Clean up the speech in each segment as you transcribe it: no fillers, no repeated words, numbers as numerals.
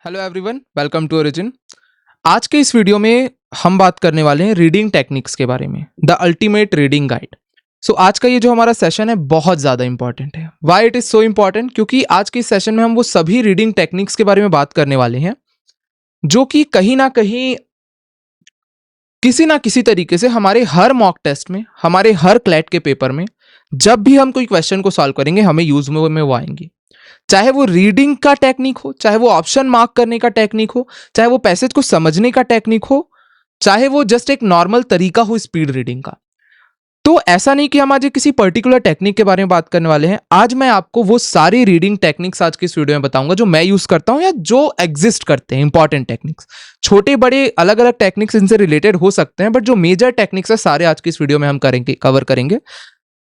Hello everyone, welcome to Origin. आज के इस वीडियो में हम बात करने वाले हैं रीडिंग टेक्निक्स के बारे में, द अल्टीमेट रीडिंग गाइड। सो आज का ये जो हमारा सेशन है बहुत ज़्यादा इंपॉर्टेंट है। Why it is so important? क्योंकि आज के इस सेशन में हम वो सभी रीडिंग टेक्निक्स के बारे में बात करने वाले हैं जो कि कहीं ना कहीं किसी ना किसी तरीके से हमारे हर मॉक टेस्ट में, हमारे हर क्लैट के पेपर में, जब भी हम कोई क्वेश्चन को सॉल्व करेंगे हमें यूज में वो आएंगी। चाहे वो रीडिंग का टेक्निक हो, चाहे वो ऑप्शन मार्क करने का टेक्निक हो, चाहे वो पैसेज को समझने का टेक्निक हो, चाहे वो जस्ट एक नॉर्मल तरीका हो स्पीड रीडिंग का। तो ऐसा नहीं कि हम आज किसी पर्टिकुलर टेक्निक के बारे में बात करने वाले हैं। आज मैं आपको वो सारी रीडिंग टेक्निक्स आज की इस वीडियो में बताऊंगा जो मैं यूज करता हूं या जो एग्जिस्ट करते हैं। इंपॉर्टेंट टेक्निक्स, छोटे बड़े अलग अलग टेक्निक्स इनसे रिलेटेड हो सकते हैं, बट जो मेजर टेक्निक्स है सारे आज की इस वीडियो में हम कवर करेंगे।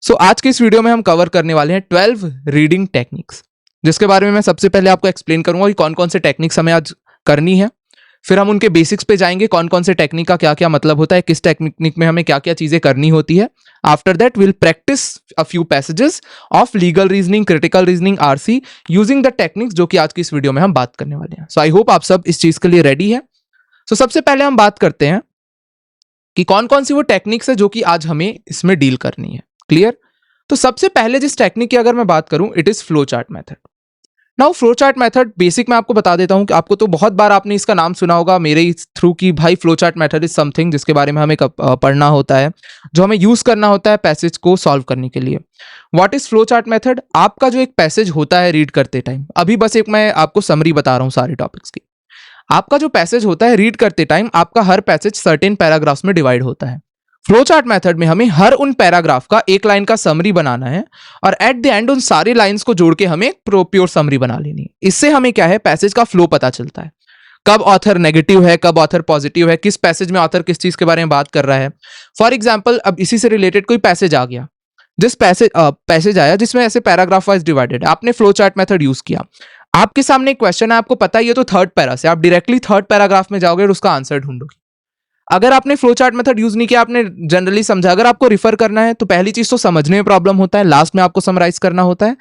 सो आज की इस वीडियो में हम कवर करने वाले हैं 12 रीडिंग टेक्निक्स, जिसके बारे में मैं सबसे पहले आपको एक्सप्लेन करूंगा कि कौन कौन से टेक्निक्स हमें आज करनी है। फिर हम उनके बेसिक्स पे जाएंगे, कौन कौन से टेक्निक का क्या क्या मतलब होता है, किस टेक्निक में हमें क्या क्या चीजें करनी होती है। After that will practice a few passages of legal reasoning, critical reasoning, RC, using the techniques जो कि आज की इस वीडियो में हम बात करने वाले हैं। सो आई होप आप सब इस चीज के लिए रेडी है। सो सबसे पहले हम बात करते हैं कि कौन कौन सी वो टेक्निक्स है जो कि आज हमें इसमें डील करनी है। क्लियर? तो सबसे पहले जिस टेक्निक की अगर मैं बात करूं, it is flow chart method. Now flow chart method basic मैं आपको बता देता हूं कि आपको तो बहुत बार आपने इसका नाम सुना होगा मेरे थ्रू कि भाई flow chart method is something जिसके बारे में हमें पढ़ना होता है, जो हमें यूज करना होता है पैसेज को सॉल्व करने के लिए। What is flow chart method? आपका जो एक पैसेज होता है रीड करते टाइम, अभी बस एक मैं आपको समरी बता रहा हूं सारे टॉपिक्स की। आपका जो पैसेज होता है रीड करते टाइम, आपका हर पैसेज सर्टेन पैराग्राफ्स में डिवाइड होता है। फ्लो चार्ट मेथड में हमें हर उन पैराग्राफ का एक लाइन का समरी बनाना है और एट द एंड उन सारी लाइंस को जोड़ के हमें प्योर समरी बना लेनी है। इससे हमें क्या है, पैसेज का फ्लो पता चलता है, कब ऑथर नेगेटिव है, कब ऑथर पॉजिटिव है, किस पैसेज में ऑथर किस चीज के बारे में बात कर रहा है। फॉर एग्जाम्पल, अब इसी से रिलेटेड कोई पैसेज आ गया, जिस पैसेज आया जिसमें ऐसे पैराग्राफ वाइज डिवाइडेड है, आपने फ्लो चार्ट मेथड यूज किया, आपके सामने एक क्वेश्चन है, आपको पता है ये तो थर्ड पैरा से, आप डायरेक्टली थर्ड पैराग्राफ में जाओगे और उसका आंसर ढूंढोगे। अगर आपने फ्लो चार्ट मेथड यूज नहीं किया, आपने जनरली समझा, अगर आपको रिफर करना है तो पहली चीज तो समझने में प्रॉब्लम होता है, लास्ट में आपको समराइज करना होता है,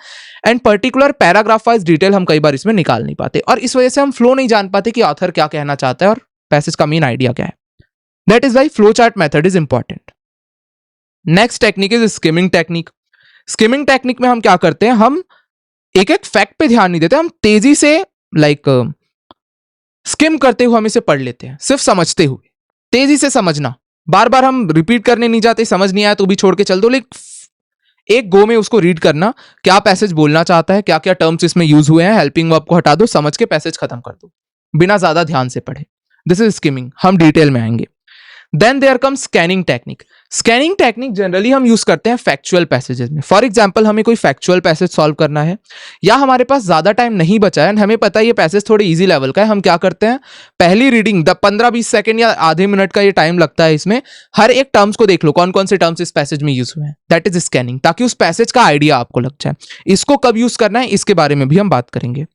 and particular paragraph wise detail हम कई बार इसमें निकाल नहीं पाते, और इस वजह से हम फ्लो नहीं जान पाते कि ऑथर क्या कहना चाहता है और पैसेज का मेन आइडिया क्या है। That is why flow chart method is important. Next technique is skimming technique. Skimming technique में हम क्या करते हैं, हम एक एक फैक्ट पे ध्यान नहीं देते, हम तेजी से स्किम करते हुए हम इसे पढ़ लेते हैं, सिर्फ समझते हुए, तेजी से समझना, बार बार हम रिपीट करने नहीं जाते, समझ नहीं आया तो भी छोड़ के चल दो, लेकिन एक गो में उसको रीड करना, क्या पैसेज बोलना चाहता है, क्या क्या टर्म्स इसमें यूज हुए हैं, हेल्पिंग वर्ब को हटा दो, समझ के पैसेज खत्म कर दो, बिना ज्यादा ध्यान से पढ़े। दिस इज स्किमिंग, हम डिटेल में आएंगे। Then there come scanning technique. Scanning technique generally हम यूज करते हैं फैक्चुअल पैसेजेस में। फॉर एग्जांपल, हमें कोई फैक्चुअल पैसेज सॉल्व करना है या हमारे पास ज्यादा टाइम नहीं बचा है, हमें पता है ये पैसेज थोड़े इजी लेवल का है, हम क्या करते हैं, पहली रीडिंग 15-20 सेकंड या आधे मिनट का ये टाइम लगता है, इसमें हर एक टर्म्स को देख लो, कौन कौन से टर्म्स इस पैसेज में यूज हुए हैं। दैट इज स्कैनिंग, ताकि उस पैसेज का आइडिया आपको लग जाए। इसको कब यूज करना है इसके बारे में भी हम बात करेंगे।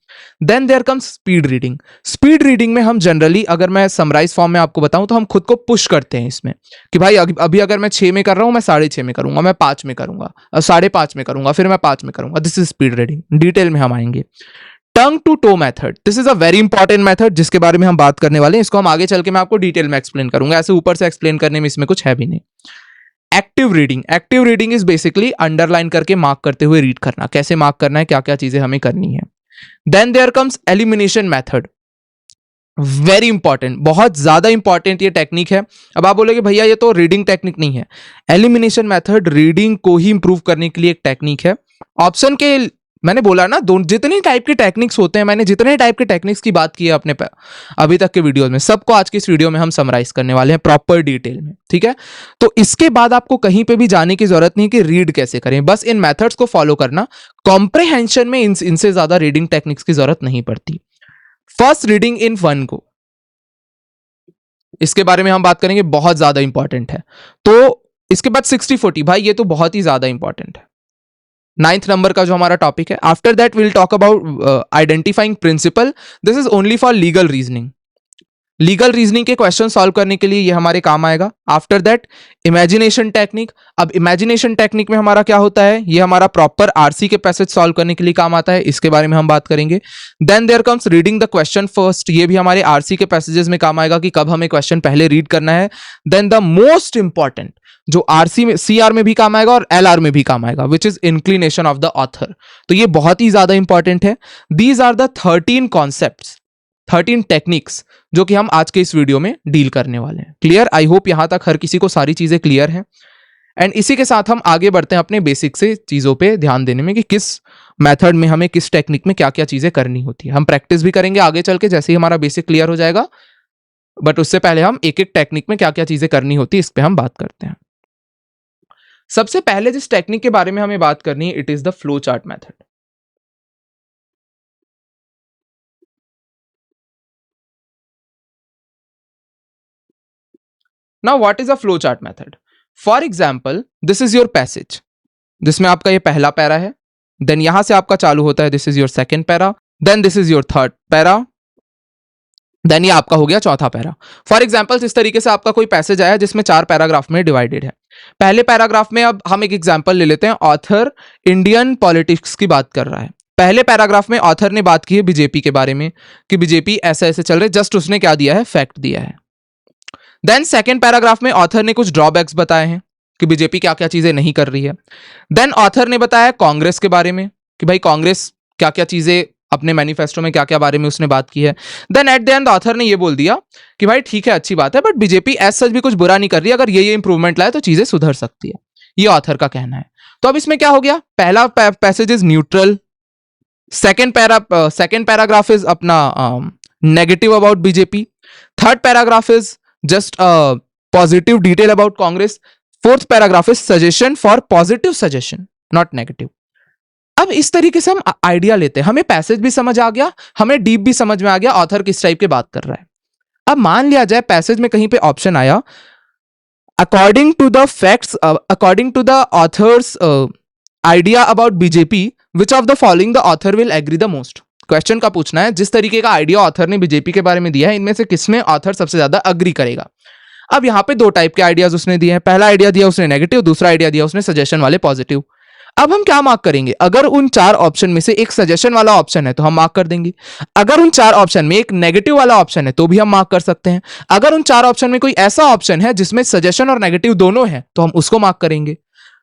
Then there comes speed reading. Speed reading में हम जनरली, अगर मैं समराइज फॉर्म में आपको बताऊं, तो हम खुद को पुश करते हैं इसमें कि भाई अभी अगर मैं 6 में कर रहा हूं, मैं 6.5 में करूंगा, मैं 5 में करूंगा, 5.5 में करूंगा, फिर मैं 5 में करूंगा। This is speed reading, detail में हम आएंगे। Tongue to toe method, this is a very important method जिसके बारे में हम बात करने वाले हैं। इसको हम आगे चल के मैं आपको डिटेल में एक्सप्लेन करूंगा, ऐसे ऊपर से एक्सप्लेन करने में इसमें कुछ है भी नहीं। Active reading. Active reading is basically underline करके मार्क करते हुए रीड करना। कैसे मार्क करना है, क्या क्या चीजें हमें करनी है। Then there comes elimination method. Very important, बहुत ज्यादा इंपॉर्टेंट ये टेक्निक है। अब आप बोलोगे भैया ये तो रीडिंग टेक्निक नहीं है। एलिमिनेशन मेथड रीडिंग को ही इंप्रूव करने के लिए एक टेक्निक है। ऑप्शन के, मैंने बोला ना, जितने टाइप के टेक्निक्स होते हैं, मैंने जितने टाइप के टेक्निक्स की बात की है अपने अभी तक के वीडियोस में, सबको आज की इस वीडियो में हम समराइज करने वाले हैं प्रॉपर डिटेल में। ठीक है, तो इसके बाद आपको कहीं पे भी जाने की जरूरत नहीं कि रीड कैसे करें, बस इन मेथड्स को फॉलो करना। कॉम्प्रिहेंशन में इनसे ज्यादा रीडिंग टेक्निक्स की जरूरत नहीं पड़ती। फर्स्ट रीडिंग इन वन गो, इसके बारे में हम बात करेंगे, बहुत ज्यादा इंपॉर्टेंट है। तो इसके बाद 60-40, भाई ये तो बहुत ही ज्यादा इंपॉर्टेंट है, 9th नंबर का जो हमारा टॉपिक है। After that will talk about identifying principle. This is only for legal reasoning. Legal reasoning के क्वेश्चन सॉल्व करने के लिए ये हमारे काम आएगा। After that imagination technique. अब इमेजिनेशन टेक्निक में हमारा क्या होता है, ये हमारा प्रॉपर आरसी के पैसेज सॉल्व करने के लिए काम आता है, इसके बारे में हम बात करेंगे। Then there comes reading the question first, ये भी हमारे आरसी के पैसेजेस में काम आएगा कि कब हमें क्वेश्चन पहले रीड करना है। देन द मोस्ट इंपॉर्टेंट जो आरसी में सीआर में भी काम आएगा और एलआर में भी काम आएगा, which is inclination of the author. तो ये बहुत ही ज्यादा इंपॉर्टेंट है। These are the 13 concepts, 13 techniques जो कि हम आज के इस वीडियो में डील करने वाले हैं। क्लियर? आई होप यहां तक हर किसी को सारी चीजें क्लियर हैं। एंड इसी के साथ हम आगे बढ़ते हैं अपने बेसिक से चीजों पे ध्यान देने में कि किस मेथड में हमें किस टेक्निक में क्या क्या चीजें करनी होती है। हम प्रैक्टिस भी करेंगे आगे चल के जैसे ही हमारा बेसिक क्लियर हो जाएगा, बट उससे पहले हम एक एक टेक्निक में क्या क्या चीजें करनी होती है इस पे हम बात करते हैं। सबसे पहले जिस टेक्निक के बारे में हमें बात करनी है, it is the flow chart method. Now what is a flow chart method? For example this is your passage, जिसमें आपका ये पहला पैरा है, देन यहां से आपका चालू होता है this is your second para, then this is your third para, then ये आपका हो गया चौथा पैरा। फॉर एग्जाम्पल इस तरीके से आपका कोई पैसेज आया जिसमें 4 पैराग्राफ में डिवाइडेड है। पहले पैराग्राफ में अब हम एक एग्जाम्पल ले लेते हैं, ऑथर इंडियन पॉलिटिक्स की बात कर रहा है। पहले पैराग्राफ में ऑथर ने बात की है बीजेपी के बारे में कि बीजेपी ऐसे ऐसे चल रहे, जस्ट उसने क्या दिया है, फैक्ट दिया है। देन सेकेंड पैराग्राफ में ऑथर ने कुछ ड्रॉबैक्स बताए हैं कि बीजेपी क्या क्या चीजें नहीं कर रही है। देन ऑथर ने बताया कांग्रेस के बारे में कि भाई कांग्रेस क्या क्या चीजें अपने मैनिफेस्टो में क्या क्या बारे में उसने बात की है। Then at the end author ने ये बोल दिया कि भाई ठीक है, अच्छी बात है, बट बीजेपी एज सच भी कुछ बुरा नहीं कर रही है, अगर ये इंप्रूवमेंट लाए तो चीजें सुधर सकती है। ये ऑथर का कहना है। तो अब इसमें क्या हो गया, पहला passage is neutral, second paragraph is अपना negative about BJP, third paragraph is just positive detail about Congress, fourth paragraph is suggestion for positive suggestion not negative. अब इस तरीके से हम आइडिया लेते हैं, हमें पैसेज भी समझ आ गया, हमें डीप भी समझ में आ गया ऑथर किस टाइप की बात कर रहा है। अब मान लिया जाए पैसेज में कहीं पे ऑप्शन आया according to the facts, according to the author's idea about BJP, which of the following the author will agree the most. Question का पूछना है जिस तरीके का आइडिया ऑथर ने बीजेपी के बारे में दिया है, इनमें से किसमें ऑथर सबसे ज्यादा अग्री करेगा। अब यहां पे 2 टाइप के आइडियाज उसने दिए हैं, पहला आइडिया दिया उसने नेगेटिव, दूसरा आइडिया दिया उसने सजेशन वाले पॉजिटिव। अब हम क्या मार्क करेंगे, अगर उन 4 ऑप्शन में से एक सजेशन वाला ऑप्शन है तो हम मार्क कर देंगे, अगर उन 4 ऑप्शन में एक नेगेटिव वाला ऑप्शन है तो भी हम मार्क कर सकते हैं, अगर उन 4 ऑप्शन में कोई ऐसा ऑप्शन है जिसमें सजेशन और नेगेटिव दोनों है तो हम उसको मार्क करेंगे।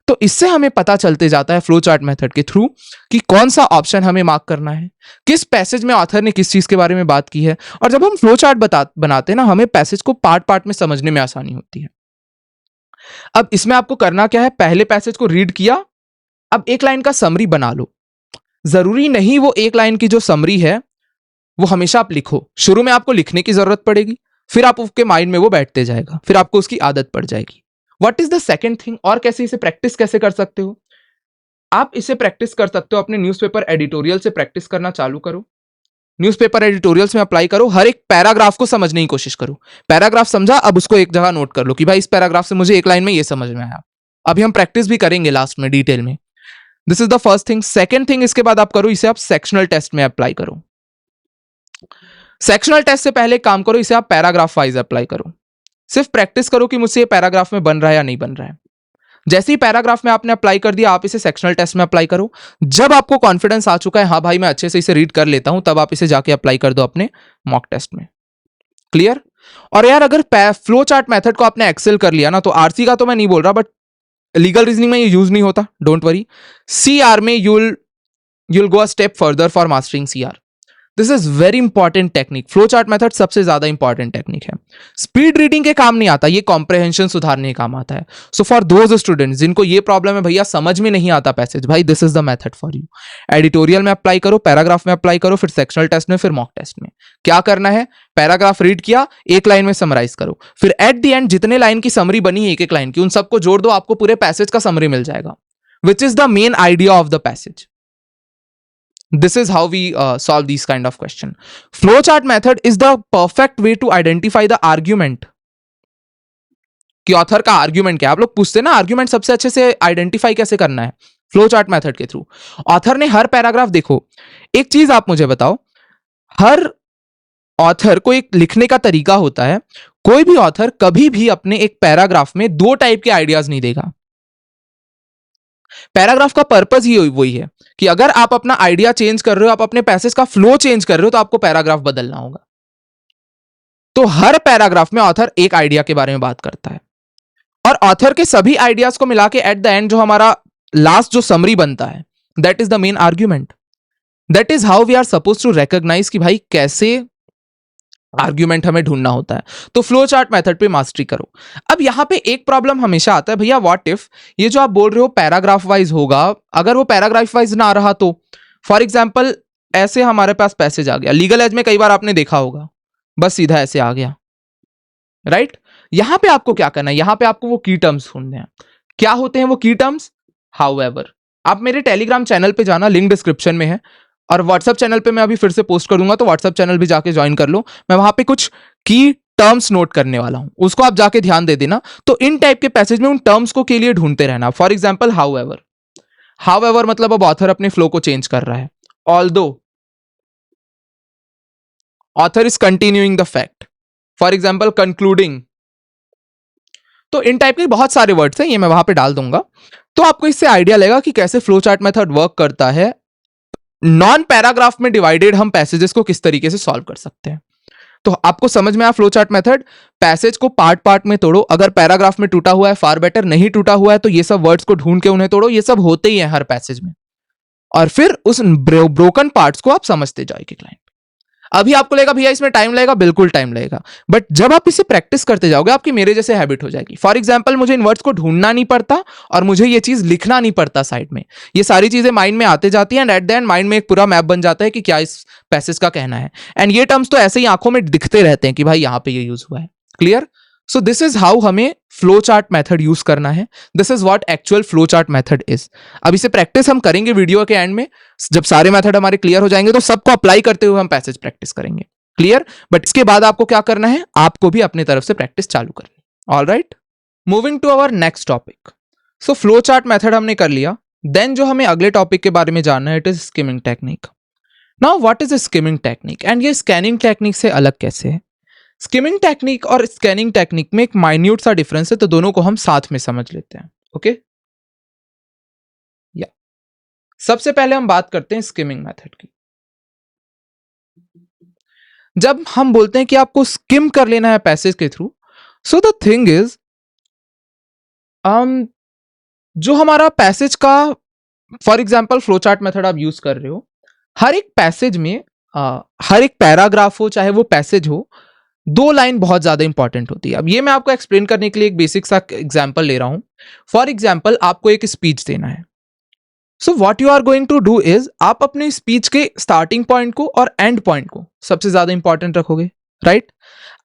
तो इससे हमें पता चलते जाता है फ्लो चार्ट मेथड के थ्रू कि कौन सा ऑप्शन हमें मार्क करना है, किस पैसेज में ऑथर ने किस चीज के बारे में बात की है। और जब हम फ्लो चार्ट बनाते हैं ना, हमें पैसेज को पार्ट पार्ट में समझने में आसानी होती है। अब इसमें आपको करना क्या है, पहले पैसेज को रीड किया, अब एक लाइन का समरी बना लो। जरूरी नहीं वो एक लाइन की जो समरी है वो हमेशा आप लिखो, शुरू में आपको लिखने की जरूरत पड़ेगी, फिर आप उसके माइंड में वो बैठते जाएगा, फिर आपको उसकी आदत पड़ जाएगी। What is the second thing, और कैसे इसे प्रैक्टिस कैसे कर सकते हो, आप इसे प्रैक्टिस कर सकते हो अपने न्यूज़पेपर एडिटोरियल से प्रैक्टिस करना चालू करो। न्यूज़पेपर एडिटोरियल्स में अप्लाई करो, हर एक पैराग्राफ को समझने की कोशिश करो। पैराग्राफ समझा, अब उसको एक जगह नोट कर लो कि भाई इस पैराग्राफ से मुझे एक लाइन में ये समझ में आया। अभी हम प्रैक्टिस भी करेंगे लास्ट में डिटेल में। This is the first thing. Second thing इसके बाद आप करो, इसे आप सेक्शनल टेस्ट में अप्लाई करो। सेक्शनल टेस्ट से पहले काम करो, इसे आप पैराग्राफ वाइज अप्लाई करो। सिर्फ प्रैक्टिस करो कि मुझसे ये पैराग्राफ में बन रहा है या नहीं बन रहा है। जैसे ही पैराग्राफ में आपने अप्लाई कर दिया, आप इसे सेक्शनल टेस्ट में अप्लाई करो। जब आपको कॉन्फिडेंस आ चुका है, हाँ भाई मैं अच्छे से इसे रीड कर लेता हूं, तब आप इसे जाके अप्लाई कर दो अपने मॉक टेस्ट में। क्लियर? और यार अगर फ्लो चार्ट मेथड को आपने एक्सेल कर लिया ना, तो आरसी का तो मैं नहीं बोल रहा, बट लीगल रीजनिंग में ये यूज नहीं होता, डोंट वरी। सीआर में you'll go a step further for mastering CR. This is very important technique. Flow chart method सबसे ज्यादा इंपॉर्टेंट टेक्निक है। स्पीड रीडिंग के काम नहीं आता, ये कॉम्प्रहेंशन सुधारने के काम आता है। सो फॉर दोज स्टूडेंट्स जिनको ये प्रॉब्लम है, भैया समझ में नहीं आता पैसेज, भाई this is the method for you. Editorial में अप्लाई करो, पैराग्राफ में अप्लाई करो, फिर सेक्शनल टेस्ट में, फिर मॉक टेस्ट में। क्या करना है, पैराग्राफ रीड किया, एक लाइन में समराइज करो, फिर एट द एंड जितने लाइन की समरी बनी है एक एक लाइन की, उन सबको जोड़ दो, आपको पूरे पैसेज का समरी मिल जाएगा, which is the main idea of the passage. This is how we solve these kind of question. Flowchart method is the perfect way to identify the argument. कि ऑथर का आर्ग्यूमेंट क्या है। आप लोग पूछते हैं ना, आर्ग्यूमेंट सबसे अच्छे से आइडेंटिफाई कैसे करना है, फ्लो चार्ट मेथड के थ्रू। ऑथर ने हर पैराग्राफ, देखो एक चीज आप मुझे बताओ, हर ऑथर को एक लिखने का तरीका होता है, कोई भी ऑथर कभी भी अपने एक पैराग्राफ में दो टाइप के आइडियाज नहीं देगा। पैराग्राफ का पर्पस ही वही है कि अगर आप अपना आइडिया चेंज कर रहे हो, आप अपने पैसेज का फ्लो चेंज कर रहे हो, तो आपको पैराग्राफ बदलना होगा। तो हर पैराग्राफ में ऑथर एक आइडिया के बारे में बात करता है और ऑथर के सभी आइडियाज को मिला के एट द एंड जो हमारा लास्ट जो समरी बनता है, that is the main argument. That is how we are suppose to recognise कि भाई कैसे आर्ग्यूमेंट हमें ढूंढना होता है। तो फ्लो चार्ट मेथड पे मास्टरी करो। अब यहां पे एक प्रॉब्लम हमेशा आता है, भैया व्हाट इफ ये जो आप बोल रहे हो पैराग्राफ वाइज होगा, अगर वो पैराग्राफ वाइज ना आ रहा तो फॉर एग्जाम्पल ऐसे हमारे पास पैसेज आ गया, लीगल एज में कई बार आपने देखा होगा, बस सीधा ऐसे आ गया, राइट? यहां पे आपको क्या करना है, यहां पे आपको वो की टर्म्स ढूंढने हैं। क्या होते हैं वो की टर्म्स? हाउएवर। आप मेरे टेलीग्राम चैनल पे जाना, लिंक डिस्क्रिप्शन में है, और व्हाट्सएप चैनल पे मैं अभी फिर से पोस्ट करूंगा, तो व्हाट्सएप चैनल भी जाके ज्वाइन कर लो। मैं वहां पे कुछ की टर्म्स नोट करने वाला हूं, उसको आप जाके ध्यान दे देना। तो इन टाइप के पैसेज में उन टर्म्स को के लिए ढूंढते रहना। फॉर एग्जाम्पल हाउएवर, हाउएवर मतलब अब ऑथर अपने फ्लो को चेंज कर रहा है। Although author is continuing the fact, for example concluding. तो इन टाइप के बहुत सारे वर्ड्स हैं, ये मैं वहां पे डाल दूंगा, तो आपको इससे आइडिया लगेगा कि कैसे फ्लो चार्ट मेथड वर्क करता है। नॉन पैराग्राफ में डिवाइडेड हम पैसेजेस को किस तरीके से सॉल्व कर सकते हैं। तो आपको समझ में आया फ्लो चार्ट मेथड। पैसेज को पार्ट पार्ट में तोड़ो, अगर पैराग्राफ में टूटा हुआ है फार बेटर, नहीं टूटा हुआ है तो ये सब वर्ड्स को ढूंढ के उन्हें तोड़ो, ये सब होते ही है हर पैसेज में, और फिर उस ब्रोकन पार्ट्स को आप समझते जाओ एक लाइन। अभी आपको लगेगा भैया इसमें टाइम लगेगा, बिल्कुल टाइम लगेगा, बट जब आप इसे प्रैक्टिस करते जाओगे आपकी मेरे जैसे हैबिट हो जाएगी। फॉर एग्जाम्पल मुझे इन वर्ड्स को ढूंढना नहीं पड़ता और मुझे ये चीज लिखना नहीं पड़ता साइड में, ये सारी चीजें माइंड में आते जाती हैं and eight the and mind में एक पूरा मैप बन जाता है कि क्या इस पैसेज का कहना है। एंड ये टर्म्स तो ऐसे ही आंखों में दिखते रहते हैं कि भाई यहां पे ये यूज हुआ है। Clear? So this is how हमें फ्लो चार्ट मेथड यूज करना है। This is what actual flow chart method is. अब इसे प्रैक्टिस हम करेंगे वीडियो के एंड में, जब सारे मेथड हमारे क्लियर हो जाएंगे तो सबको अप्लाई करते हुए हम पैसेज प्रैक्टिस करेंगे। क्लियर? बट इसके बाद आपको क्या करना है, आपको भी अपनी तरफ से प्रैक्टिस चालू करनी। All right, moving to our next topic. So flow chart method हमने कर लिया, देन जो हमें अगले टॉपिक के बारे में जानना है, it is skimming technique. Now what is skimming technique and ये स्कैनिंग टेक्निक से अलग कैसे है? स्किमिंग टेक्निक और स्कैनिंग टेक्निक में एक माइन्यूट सा डिफरेंस है, तो दोनों को हम साथ में समझ लेते हैं। ओके, या सबसे पहले हम बात करते हैं स्किमिंग मेथड की। जब हम बोलते हैं कि आपको स्किम कर लेना है पैसेज के through, so the thing is जो हमारा पैसेज का for example flow chart method आप यूज कर रहे हो, हर एक पैसेज में हर एक पैराग्राफ हो चाहे वो पैसेज हो, दो लाइन बहुत ज्यादा इंपॉर्टेंट होती है। अब ये मैं आपको एक्सप्लेन करने के लिए एक बेसिक सा एग्जाम्पल ले रहा हूं। फॉर एग्जाम्पल आपको एक स्पीच देना है, so what you are going to do is आप अपने स्पीच के स्टार्टिंग पॉइंट को और एंड पॉइंट को सबसे ज्यादा इंपॉर्टेंट रखोगे, राइट?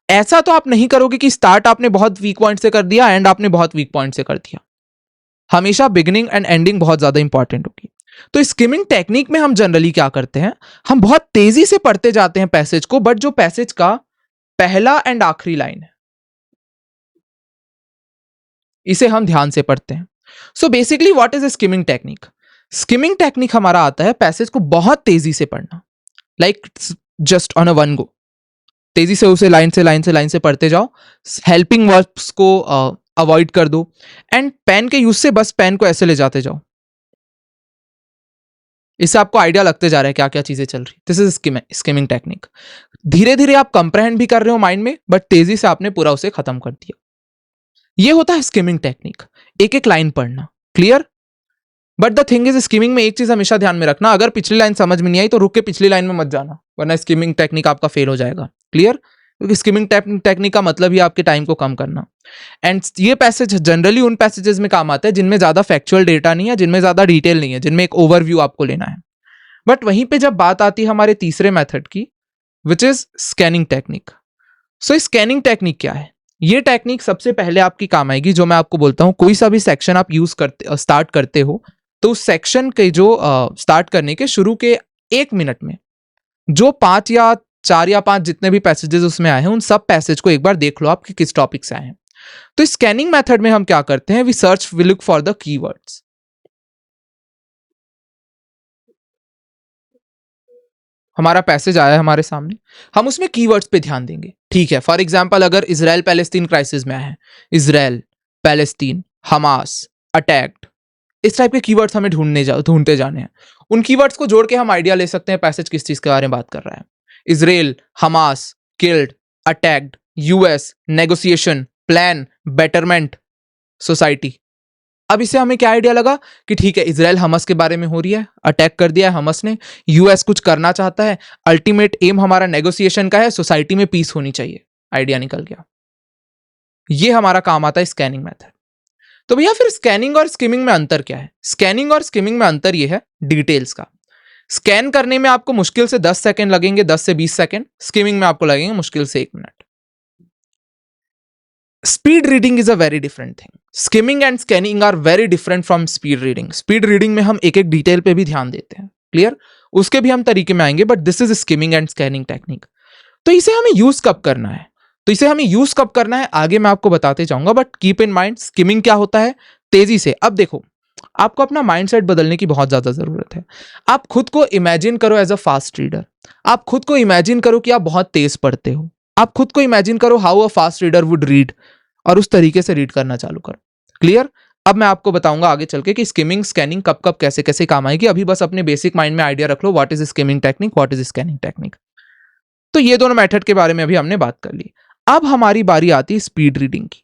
ऐसा तो आप नहीं करोगे कि स्टार्ट आपने बहुत वीक पॉइंट से कर दिया, एंड आपने बहुत वीक पॉइंट से कर दिया। हमेशा बिगिनिंग एंड एंडिंग बहुत ज्यादा इंपॉर्टेंट होगी। तो स्किमिंग टेक्निक में हम जनरली क्या करते हैं, हम बहुत तेजी से पढ़ते जाते हैं पैसेज को, बट जो पैसेज का पहला एंड आखिरी लाइन है इसे हम ध्यान से पढ़ते हैं। So basically what is skimming technique? Skimming technique हमारा आता है पैसेज को बहुत तेजी से पढ़ना, like just on a one go, तेजी से उसे लाइन से पढ़ते जाओ, हेल्पिंग वर्ब्स को अवॉइड कर दो, एंड पेन के यूज से बस पेन को ऐसे ले जाते जाओ। इससे आपको आइडिया लगते जा रहा है क्या क्या चीजें चल रही। This is skimming technique. धीरे धीरे आप कंप्रहेंड भी कर रहे हो माइंड में, बट तेजी से आपने पूरा उसे खत्म कर दिया। ये होता है स्किमिंग टेक्निक, एक एक लाइन पढ़ना। Clear? But the thing is skimming में एक चीज हमेशा ध्यान में रखना, अगर पिछली लाइन समझ में नहीं आई तो रुक के पिछली लाइन में मत जाना, वरना स्किमिंग टेक्निक आपका फेल हो जाएगा। क्लियर? क्योंकि स्किमिंग टेक्निक का मतलब ही आपके टाइम को कम करना। एंड ये पैसेज जनरली उन पैसेजेस में काम आता है जिनमें ज्यादा फैक्चुअल डेटा नहीं है, जिनमें ज्यादा डिटेल नहीं है, जिनमें एक ओवरव्यू आपको लेना है। बट वहीं पे जब बात आती है हमारे तीसरे मेथड की, which is scanning technique. So scanning technique क्या है? ये टेक्निक सबसे पहले आपकी काम आएगी, जो मैं आपको बोलता हूं, कोई सा भी सेक्शन आप यूज करते स्टार्ट करते हो, तो उस सेक्शन के जो स्टार्ट करने के शुरू के 1 मिनट में जो 5 या 4 या 5 जितने भी पैसेजेस उसमें आए हैं, उन सब पैसेज को एक बार देख लो आप कि किस टॉपिक से आए हैं। तो स्कैनिंग मेथड में हम क्या करते हैं, we search, we look for the keywords. हमारा पैसेज आया है हमारे सामने, हम उसमें कीवर्ड्स पे ध्यान देंगे, ठीक है। फॉर एग्जांपल अगर इजराइल पैलेस्तीन क्राइसिस में है, इजराइल, पैलेस्तीन, हमास, अटैक्ड, इस टाइप के कीवर्ड्स हमें ढूंढते जाने हैं। उन कीवर्ड्स को जोड़ के हम आइडिया ले सकते हैं पैसेज किस चीज के बारे में बात कर रहा है। Israel, Hamas, killed, attacked, US, negotiation, plan, betterment, society. अब इससे हमें क्या आइडिया लगा कि ठीक है, इजराइल हमास के बारे में हो रही है, अटैक कर दिया है हमास ने, यूएस कुछ करना चाहता है, अल्टीमेट एम हमारा नेगोशिएशन का है, सोसाइटी में पीस होनी चाहिए, आइडिया निकल गया। ये हमारा काम आता है स्कैनिंग मेथड। तो भैया फिर स्कैनिंग और स्किमिंग में अंतर क्या है? स्कैनिंग और स्किमिंग में अंतर ये है डिटेल्स का। स्कैन करने में आपको मुश्किल से 10 सेकंड लगेंगे, 10 से 20 सेकंड। स्किमिंग में आपको लगेंगे मुश्किल से 1 मिनट। Speed reading is a very different thing. Skimming and scanning are very different from speed reading. Speed reading में हम एक एक डिटेल पे भी ध्यान देते हैं, क्लियर? उसके भी हम तरीके में आएंगे, but this is skimming and scanning technique. तो इसे हमें यूज कब करना है? आगे मैं आपको बताते जाऊंगा, but keep in mind skimming क्या होता है तेजी से। अब देखो, आपको अपना माइंडसेट बदलने की बहुत ज्यादा जरूरत है। आप खुद को इमेजिन करो एज अ फास्ट रीडर। आप खुद को इमेजिन करो कि आप बहुत तेज पढ़ते हो। आप खुद को इमेजिन करो how a fast reader would read, और उस तरीके से रीड करना चालू करो, क्लियर? अब मैं आपको बताऊंगा आगे चल के कि स्किमिंग स्कैनिंग कब कब कैसे कैसे काम आएगी। अभी बस अपने बेसिक माइंड में आइडिया रख लो, what is skimming technique, what is scanning technique. तो ये दोनों मेथड के बारे में अभी हमने बात कर ली। अब हमारी बारी आती है स्पीड रीडिंग की।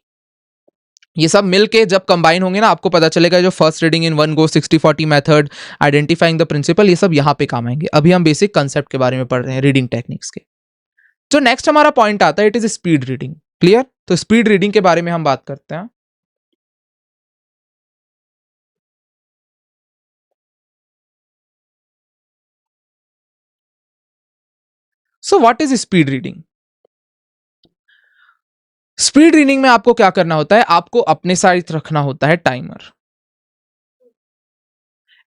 ये सब मिलके जब कंबाइन होंगे ना, आपको पता चलेगा जो first reading in one go, 60-40 method, identifying the principle, ये सब यहां पे काम आएंगे। अभी हम बेसिक कंसेप्ट के बारे में पढ़ रहे हैं रीडिंग टेक्निक्स के। जो नेक्स्ट हमारा पॉइंट आता है, it is speed reading, clear? तो स्पीड रीडिंग के बारे में हम बात करते हैं। So what is speed reading? Speed reading में आपको क्या करना होता है? आपको अपने साइड रखना होता है timer,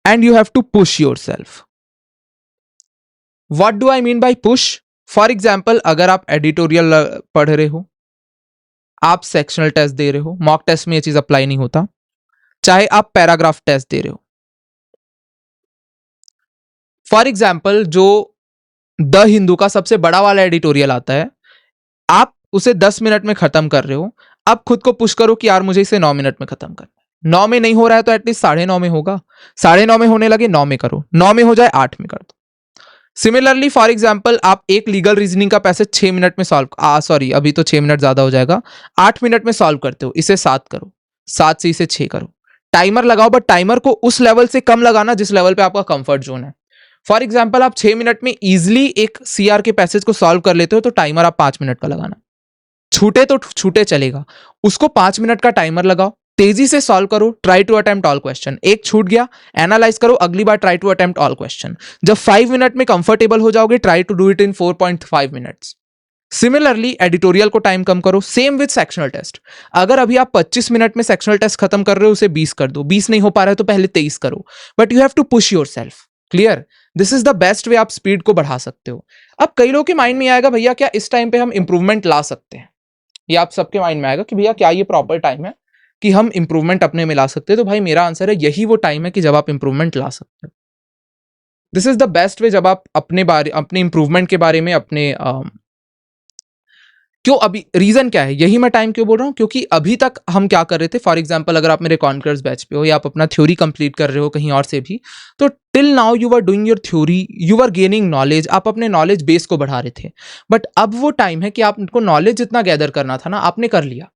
and you have to push yourself. What do I mean by push? For example, अगर आप एडिटोरियल पढ़ रहे हो, आप सेक्शनल टेस्ट दे रहे हो, मॉक टेस्ट में ये चीज अप्लाई नहीं होता, चाहे आप पैराग्राफ टेस्ट दे रहे हो। फॉर एग्जाम्पल, जो द हिंदू का सबसे बड़ा वाला एडिटोरियल आता है, आप उसे 10 मिनट में खत्म कर रहे हो। अब खुद को पुश करो कि यार मुझे इसे 9 मिनट में खत्म करना है। 9 में नहीं हो रहा है तो एटलीस्ट 9:30 में होगा। 9:30 में होने लगे, 9 में करो। 9 में हो जाए, 8 में कर दो। सिमिलरली फॉर एग्जाम्पल, आप एक लीगल रीजनिंग का पैसेज 6 मिनट में सॉल्व, सॉरी अभी तो 6 मिनट ज्यादा हो जाएगा, 8 मिनट में सॉल्व करते हो, इसे 7 करो, 7 से इसे 6 करो। टाइमर लगाओ, बट टाइमर को उस लेवल से कम लगाना जिस लेवल पे आपका कंफर्ट जोन है। फॉर एग्जाम्पल, आप 6 मिनट में इजिली एक सीआर के पैसेज को सॉल्व कर लेते हो, तो टाइमर आप 5 मिनट का लगाना। छूटे तो छूटे चलेगा, उसको 5 मिनट का टाइमर लगाओ, तेजी से सॉल्व करो, try to attempt all question. एक छूट गया, एनालाइज करो, अगली बार try to attempt all question. जब 5 मिनट में कंफर्टेबल हो जाओगे, try to do it in 4.5 minutes. Similarly editorial को टाइम कम करो, सेम विद सेक्शनल टेस्ट। अगर अभी आप 25 मिनट में सेक्शनल टेस्ट खत्म कर रहे हो, उसे 20 कर दो। 20 नहीं हो पा रहा है तो पहले 23 करो, but you have to push yourself, clear? This is the best way आप स्पीड को बढ़ा सकते हो। अब कई लोगों के माइंड में आएगा, भैया क्या इस टाइम पे हम इंप्रूवमेंट ला सकते हैं? ये आप सबके माइंड में आएगा कि भैया क्या ये प्रॉपर टाइम है कि हम इंप्रूवमेंट अपने में ला सकते हैं? तो भाई मेरा आंसर है, यही वो टाइम है कि जब आप इंप्रूवमेंट ला सकते हो। दिस इज द बेस्ट वे, जब आप अपने इंप्रूवमेंट के बारे में क्यों, अभी रीजन क्या है, यही मैं टाइम क्यों बोल रहा हूं? क्योंकि अभी तक हम क्या कर रहे थे, फॉर एग्जांपल अगर आप मेरे कॉन्कर्स बैच पे हो या आप अपना थ्योरी कंप्लीट कर रहे हो कहीं और से भी, तो till now you are doing your theory, you are gaining knowledge, आप अपने नॉलेज बेस को बढ़ा रहे थे। बट अब वो टाइम है कि आपको नॉलेज जितना गैदर करना था ना, आपने कर लिया,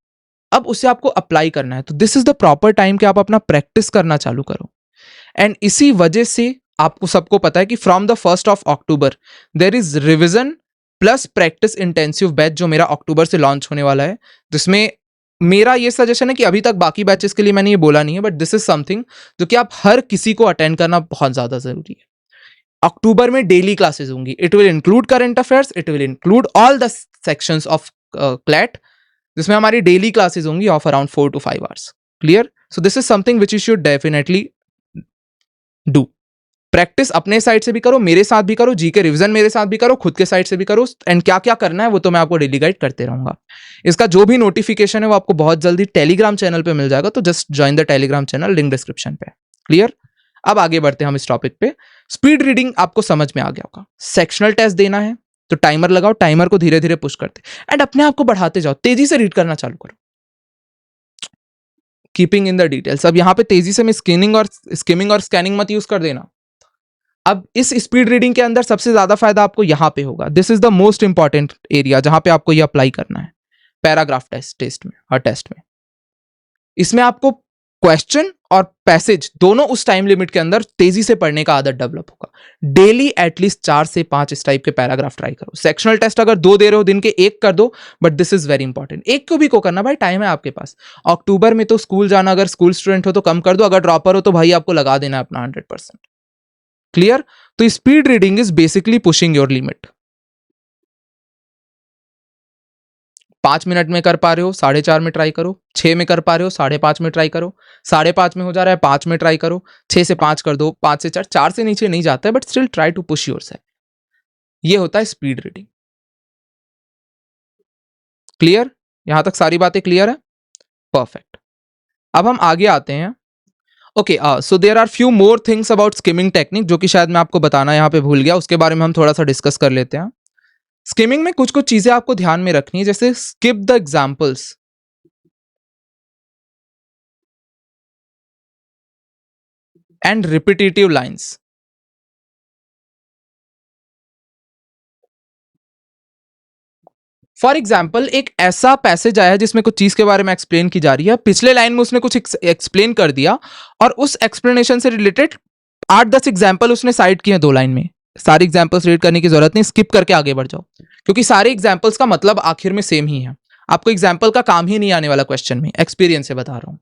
अब उसे आपको अप्लाई करना है। तो this is the proper time कि आप अपना प्रैक्टिस करना चालू करो। एंड इसी वजह से आपको सबको पता है कि from the 1st of October there is revision plus practice intensive batch, जो मेरा अक्टूबर से लॉन्च होने वाला है, जिसमें मेरा ये सजेशन है कि अभी तक बाकी बैचेस के लिए मैंने ये बोला नहीं है, बट दिस इज समथिंग जो कि आप हर किसी को अटेंड करना बहुत ज्यादा जरूरी है। अक्टूबर में डेली क्लासेस होंगी। It will include current affairs, it will include all the sections of CLAT, जिसमें हमारी डेली क्लासेस होंगी of around 4 to 5 hours, clear? So this is something which you should definitely do. Practice अपने side से भी करो, मेरे साथ भी करो, जीके रिवीजन मेरे साथ भी करो, खुद के साइड से भी करो। एंड क्या क्या करना है वो तो मैं आपको डेली गाइड करते रहूंगा। इसका जो भी नोटिफिकेशन है वो आपको बहुत जल्दी टेलीग्राम चैनल पे मिल जाएगा, तो just join the Telegram channel, link description पे, क्लियर? अब आगे बढ़ते हैं हम इस टॉपिक पे। स्पीड रीडिंग आपको समझ में आ गया होगा। सेक्शनल टेस्ट देना है तो टाइमर लगाओ, टाइमर को धीरे धीरे पुश करते एंड अपने आप को बढ़ाते जाओ, तेजी से रीड करना चालू करो, कीपिंग इन द डिटेल्स। अब यहां पे तेजी से मैं स्किमिंग और स्कैनिंग मत यूज कर देना। अब इस स्पीड रीडिंग के अंदर सबसे ज्यादा फायदा आपको यहां पे होगा। This is the most important area जहां पे आपको ये अप्लाई करना है पैराग्राफ टेस्ट में। इसमें आपको क्वेश्चन और पैसेज दोनों उस टाइम लिमिट के अंदर तेजी से पढ़ने का आदत डेवलप होगा। डेली एटलीस्ट 4 से 5 इस टाइप के पैराग्राफ ट्राई करो। सेक्शनल टेस्ट अगर 2 दे रहे हो, दिन के 1 कर दो, but this is very important. एक को भी को करना भाई, टाइम है आपके पास। अक्टूबर में तो स्कूल जाना, अगर स्कूल स्टूडेंट हो तो कम कर दो, अगर ड्रॉपर हो तो भाई आपको लगा देना अपना 100%। क्लियर? तो speed reading is basically pushing your limit. 5 minute में कर पा रहे हो 4.5 में ट्राई करो, 6 में कर पा रहे हो 5.5 में ट्राई करो, 5.5 में हो जा रहा है 5 में ट्राई करो, 6 से 5 कर दो, 5 से 4, 4 से नीचे नहीं जाता है, but still try to push yourself. ये होता है स्पीड रीडिंग। क्लियर? यहां तक सारी बातें क्लियर है? परफेक्ट। अब हम आगे आते हैं। Okay, so there are few more things about skimming technique जो कि शायद मैं आपको बताना यहां पे भूल गया, उसके बारे में हम थोड़ा सा डिस्कस कर लेते हैं। स्किमिंग में कुछ कुछ चीजें आपको ध्यान में रखनी है, जैसे skip the examples and repetitive lines. For example, एक ऐसा पैसेज आया जिसमें कुछ चीज के बारे में एक्सप्लेन की जा रही है, पिछले लाइन में उसने कुछ एक्सप्लेन कर दिया और उस एक्सप्लेनेशन से रिलेटेड 8-10 एग्जाम्पल उसने साइड किए 2 लाइन में। सारे एग्जाम्पल्स रीड करने की जरूरत नहीं, स्किप करके आगे बढ़ जाओ, क्योंकि सारे एग्जाम्पल्स का मतलब आखिर में सेम ही है। आपको एग्जाम्पल का काम ही नहीं आने वाला क्वेश्चन में, एक्सपीरियंस से बता रहा हूं।